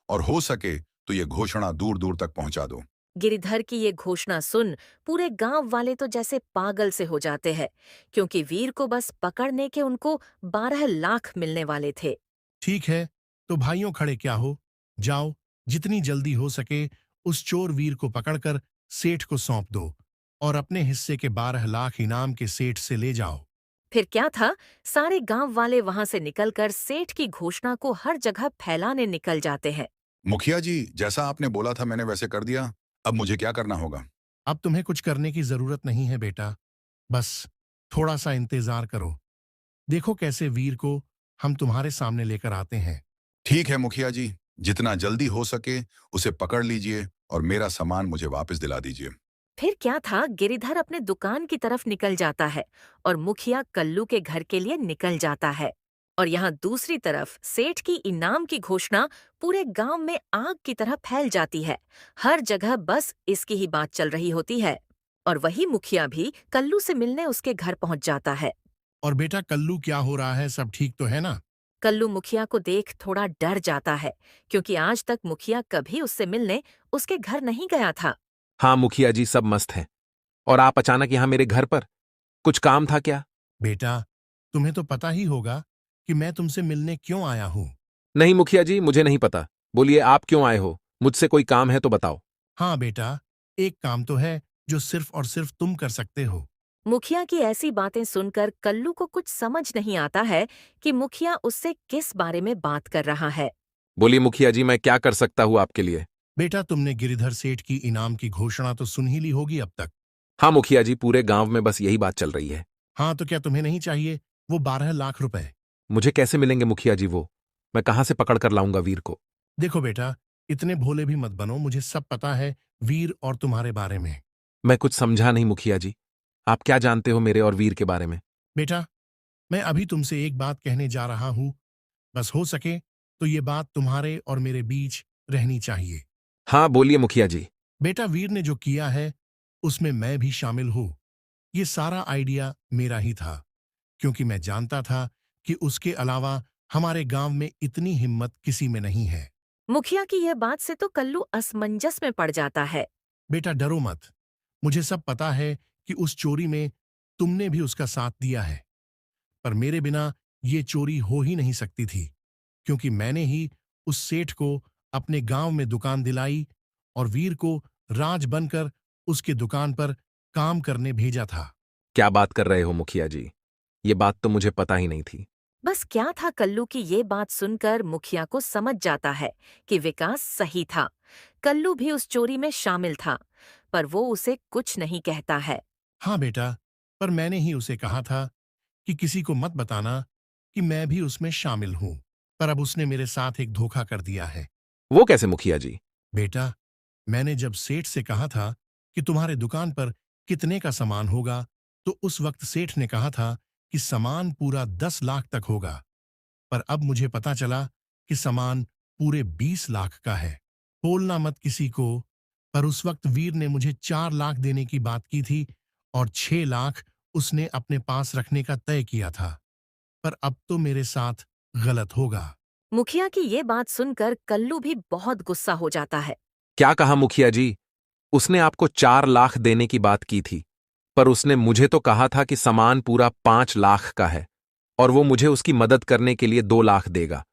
और हो सके तो ये घोषणा दूर दूर तक पहुंचा दो। गिरिधर की ये घोषणा सुन पूरे गांव वाले तो जैसे पागल से हो जाते हैं, क्योंकि वीर को बस पकड़ने के उनको 12 लाख मिलने वाले थे। ठीक है, तो भाइयों खड़े क्या हो, जाओ, जितनी जल्दी हो सके उस चोर वीर को पकड़कर सेठ को सौंप दो, और अपने हिस्से के 12 लाख इनाम के सेठ से ले जाओ। फिर क्या था, सारे गांव वाले वहां से निकलकर सेठ की घोषणा को हर जगह फैलाने निकल जाते हैं। मुखिया जी, जैसा आपने बोला था मैंने वैसे कर दिया। अब मुझे क्या करना होगा। अब तुम्हें कुछ करने की जरूरत नहीं है बेटा, बस थोड़ा सा इंतजार करो। देखो कैसे वीर को हम तुम्हारे सामने लेकर आते हैं। ठीक है मुखिया जी, जितना जल्दी हो सके उसे पकड़ लीजिए और मेरा सामान मुझे वापस दिला दीजिए। फिर क्या था, गिरिधर अपने दुकान की तरफ निकल जाता है और मुखिया कल्लू के घर के लिए निकल जाता है। और यहाँ दूसरी तरफ सेठ की इनाम की घोषणा पूरे गांव में आग की तरह फैल जाती है। हर जगह बस इसकी ही बात चल रही होती है। और वही मुखिया भी कल्लू से मिलने उसके घर पहुंच जाता है। और बेटा कल्लू, क्या हो रहा है? सब ठीक तो है ना? कल्लू मुखिया को देख थोड़ा डर जाता है, क्योंकि आज तक मुखिया कभी उससे मिलने उसके घर नहीं गया था। हाँ मुखिया जी, सब मस्त है। और आप अचानक यहाँ मेरे घर पर? कुछ काम था क्या? बेटा, तुम्हें तो पता ही होगा कि मैं तुमसे मिलने क्यों आया हूँ। नहीं मुखिया जी, मुझे नहीं पता। बोलिए आप क्यों आए हो? मुझसे कोई काम है तो बताओ। हाँ बेटा, एक काम तो है जो सिर्फ और सिर्फ तुम कर सकते हो। मुखिया की ऐसी बातें सुनकर कल्लू को कुछ समझ नहीं आता है कि मुखिया उससे किस बारे में बात कर रहा है। बोलिए मुखिया जी, मैं क्या कर सकता हूँ आपके लिए? बेटा, तुमने गिरिधर सेठ की इनाम की घोषणा तो सुन ही ली होगी अब तक। हाँ मुखिया जी, पूरे गांव में बस यही बात चल रही है। हाँ, तो क्या तुम्हें नहीं चाहिए वो 12 लाख रुपए? मुझे कैसे मिलेंगे मुखिया जी वो? मैं कहाँ से पकड़ कर लाऊंगा वीर को? देखो बेटा, इतने भोले भी मत बनो, मुझे सब पता है वीर और तुम्हारे बारे में। मैं कुछ समझा नहीं मुखिया जी। आप क्या जानते हो मेरे और वीर के बारे में? बेटा, मैं अभी तुमसे एक बात कहने जा रहा हूं, बस हो सके तो ये बात तुम्हारे और मेरे बीच रहनी चाहिए। हाँ बोलिए मुखिया जी। बेटा, वीर ने जो किया है उसमें मैं भी शामिल हूं। ये सारा आइडिया मेरा ही था, क्योंकि मैं जानता था कि उसके अलावा हमारे गांव में इतनी हिम्मत किसी में नहीं है। मुखिया की यह बात से तो कल्लू असमंजस में पड़ जाता है। बेटा डरो मत, मुझे सब पता है कि उस चोरी में तुमने भी उसका साथ दिया है, पर मेरे बिना ये चोरी हो ही नहीं सकती थी, क्योंकि मैंने ही उस सेठ को अपने गांव में दुकान दिलाई और वीर को राज बनकर उसके दुकान पर काम करने भेजा था। क्या बात कर रहे हो मुखिया जी? ये बात तो मुझे पता ही नहीं थी। बस क्या था, कल्लू की ये बात सुनकर मुखिया को समझ जाता है कि विकास सही था। कल्लू भी उस चोरी में शामिल था, पर वो उसे कुछ नहीं कहता है। हाँ बेटा, पर मैंने ही उसे कहा था कि किसी को मत बताना कि मैं भी उसमें शामिल हूं, पर अब उसने मेरे साथ एक धोखा कर दिया है। वो कैसे मुखिया जी? बेटा, मैंने जब सेठ से कहा था कि तुम्हारे दुकान पर कितने का सामान होगा, तो उस वक्त सेठ ने कहा था कि सामान पूरा 10 लाख तक होगा, पर अब मुझे पता चला कि सामान पूरे 20 लाख का है। बोलना मत किसी को, पर उस वक्त वीर ने मुझे 4 लाख देने की बात की थी और 6 लाख उसने अपने पास रखने का तय किया था, पर अब तो मेरे साथ गलत होगा। मुखिया की ये बात सुनकर कल्लू भी बहुत गुस्सा हो जाता है। क्या कहा मुखिया जी? उसने आपको 4 लाख देने की बात की थी, पर उसने मुझे तो कहा था कि सामान पूरा 5 लाख का है और वो मुझे उसकी मदद करने के लिए 2 लाख देगा,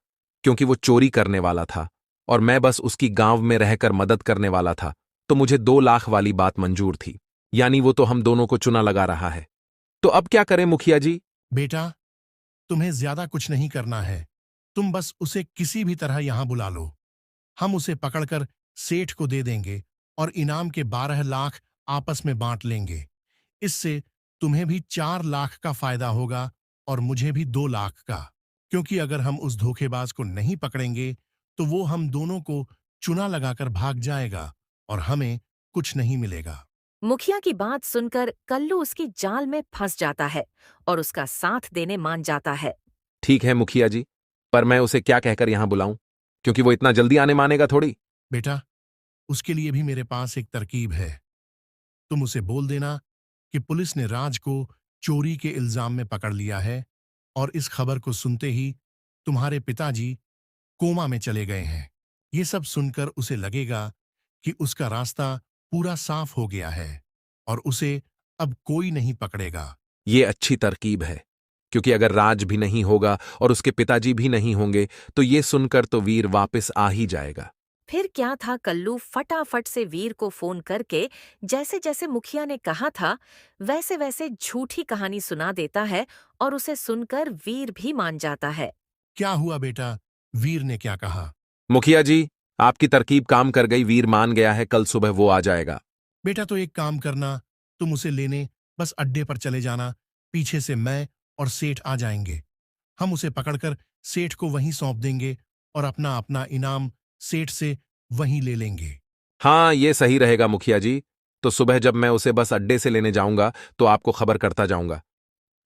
क्योंकि वो चोरी करने वाला था और मैं बस उसकी गांव में रहकर मदद करने वाला था, तो मुझे 2 लाख वाली बात मंजूर थी। यानी वो तो हम दोनों को चुना लगा रहा है। तो अब क्या करें मुखिया जी? बेटा, तुम्हें ज्यादा कुछ नहीं करना है, तुम बस उसे किसी भी तरह यहां बुला लो। हम उसे पकड़कर सेठ को दे देंगे और इनाम के 12 लाख आपस में बांट लेंगे। इससे तुम्हें भी 4 लाख का फायदा होगा और मुझे भी 2 लाख का, क्योंकि अगर हम उस धोखेबाज को नहीं पकड़ेंगे तो वो हम दोनों को चुना लगाकर भाग जाएगा और हमें कुछ नहीं मिलेगा। मुखिया की बात सुनकर कल्लू उसकी जाल में फंस जाता है और उसका साथ देने मान जाता है। ठीक है मुखिया जी, पर मैं उसे क्या कहकर यहां बुलाऊं? क्योंकि वो इतना जल्दी आने मानेगा थोड़ी। बेटा, उसके लिए भी मेरे पास एक तरकीब है। तुम उसे बोल देना कि पुलिस ने राज को चोरी के इल्जाम में पकड़ लिया है और इस खबर को सुनते ही तुम्हारे पिताजी कोमा में चले गए हैं। ये सब सुनकर उसे लगेगा कि उसका रास्ता पूरा साफ हो गया है और उसे अब कोई नहीं पकड़ेगा। ये अच्छी तरकीब है, क्योंकि अगर राज भी नहीं होगा और उसके पिताजी भी नहीं होंगे तो ये सुनकर तो वीर वापस आ ही जाएगा। फिर क्या था, कल्लू फटाफट से वीर को फोन करके जैसे जैसे मुखिया ने कहा था वैसे वैसे झूठी कहानी सुना देता है और उसे सुनकर वीर भी मान जाता है। क्या हुआ बेटा, वीर ने क्या कहा? मुखिया जी, आपकी तरकीब काम कर गई, वीर मान गया है, कल सुबह वो आ जाएगा। बेटा, तो एक काम करना, तुम उसे लेने बस अड्डे पर चले जाना, पीछे से मैं और सेठ आ जाएंगे। हम उसे पकड़कर सेठ को वहीं सौंप देंगे और अपना अपना इनाम सेठ से वहीं ले लेंगे। हाँ, ये सही रहेगा मुखिया जी। तो सुबह जब मैं उसे बस अड्डे से लेने जाऊंगा तो आपको खबर करता जाऊंगा।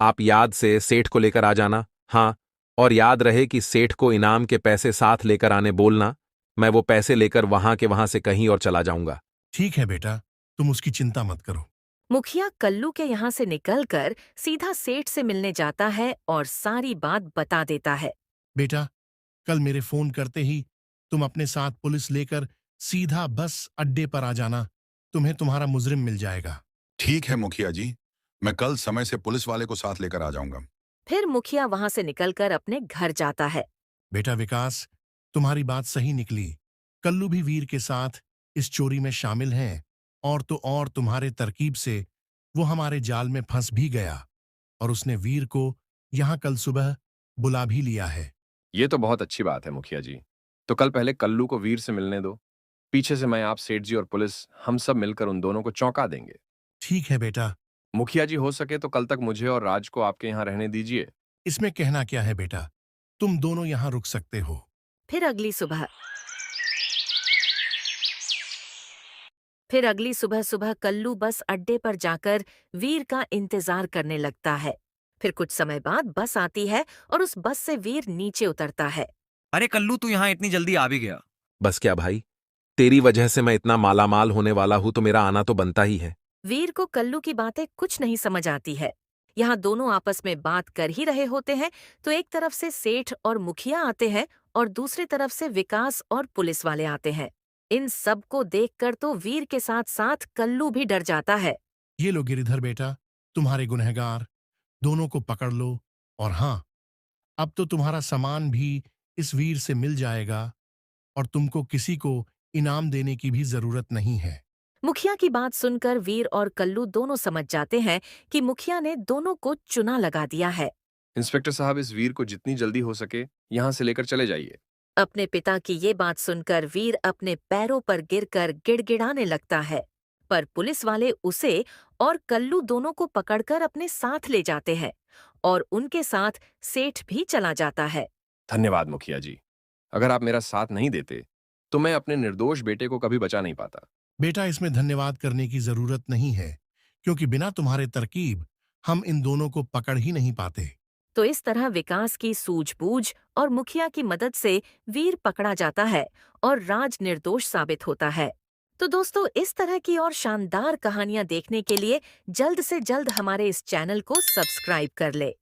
आप याद से सेठ को लेकर आ जाना। हाँ, और याद रहे कि सेठ को इनाम के पैसे साथ लेकर आने बोलना। मैं वो पैसे लेकर वहां के वहां से कहीं और चला जाऊंगा। ठीक है बेटा, तुम उसकी चिंता मत करो। मुखिया कल्लू के यहाँ से निकलकर सीधा सेठ से मिलने जाता है और सारी बात बता देता है। बेटा, कल मेरे फोन करते ही तुम अपने साथ पुलिस लेकर सीधा बस अड्डे पर आ जाना। तुम्हें तुम्हारा मुजरिम मिल जाएगा। ठीक है मुखिया जी, मैं कल समय से पुलिस वाले को साथ लेकर आ जाऊंगा। फिर मुखिया वहां से निकलकर अपने घर जाता है। बेटा विकास, तुम्हारी बात सही निकली। कल्लू भी वीर के साथ इस चोरी में शामिल हैं, और तो और तुम्हारे तरकीब से वो हमारे जाल में फंस भी गया, और उसने वीर को यहाँ कल सुबह बुला भी लिया है। ये तो बहुत अच्छी बात है मुखिया जी। तो कल पहले कल्लू को वीर से मिलने दो। पीछे से मैं, आप, सेठ जी और पुलिस, हम सब मिलकर उन दोनों को चौंका देंगे। ठीक है बेटा, मुखिया जी, हो सके तो कल तक मुझे और राज को आपके यहाँ रहने दीजिए। इसमें कहना क्या है बेटा, तुम दोनों यहाँ रुक सकते हो। फिर अगली सुबह सुबह कल्लू बस अड्डे पर जाकर वीर का इंतजार करने लगता है। फिर कुछ समय बाद बस आती है और उस बस से वीर नीचे उतरता है। अरे कल्लू, तू यहाँ इतनी जल्दी आ भी गया? बस क्या भाई, तेरी वजह से मैं इतना मालामाल होने वाला हूं तो मेरा आना तो बनता ही है। वीर को कल्लू की बातें कुछ नहीं समझ आती है। यहाँ दोनों आपस में बात कर ही रहे होते हैं तो एक तरफ से सेठ और मुखिया आते हैं और दूसरी तरफ से विकास और पुलिस वाले आते हैं। इन सब को देखकर तो वीर के साथ साथ कल्लू भी डर जाता है। ये लो गिरिधर बेटा, तुम्हारे गुनहगार दोनों को पकड़ लो। और हाँ, अब तो तुम्हारा सामान भी इस वीर से मिल जाएगा, और तुमको किसी को इनाम देने की भी जरूरत नहीं है। मुखिया की बात सुनकर वीर और कल्लू दोनों समझ जाते हैं कि मुखिया ने दोनों को चुना लगा दिया है। इंस्पेक्टर साहब, इस वीर को जितनी जल्दी हो सके यहाँ से लेकर चले जाइए। अपने पिता की ये बात सुनकर वीर अपने पैरों पर गिरकर गिड़गिड़ाने लगता है, पर पुलिस वाले उसे और कल्लू दोनों को पकड़कर अपने साथ ले जाते हैं और उनके साथ सेठ भी चला जाता है। धन्यवाद मुखिया जी। अगर आप मेरा साथ नहीं देते तो मैं अपने निर्दोष बेटे को कभी बचा नहीं पाता। बेटा, इसमें धन्यवाद करने की जरूरत नहीं है, क्योंकि बिना तुम्हारे तरकीब हम इन दोनों को पकड़ ही नहीं पाते। तो इस तरह विकास की सूझबूझ और मुखिया की मदद से वीर पकड़ा जाता है और राज निर्दोष साबित होता है। तो दोस्तों, इस तरह की और शानदार कहानियां देखने के लिए जल्द से जल्द हमारे इस चैनल को सब्सक्राइब कर ले।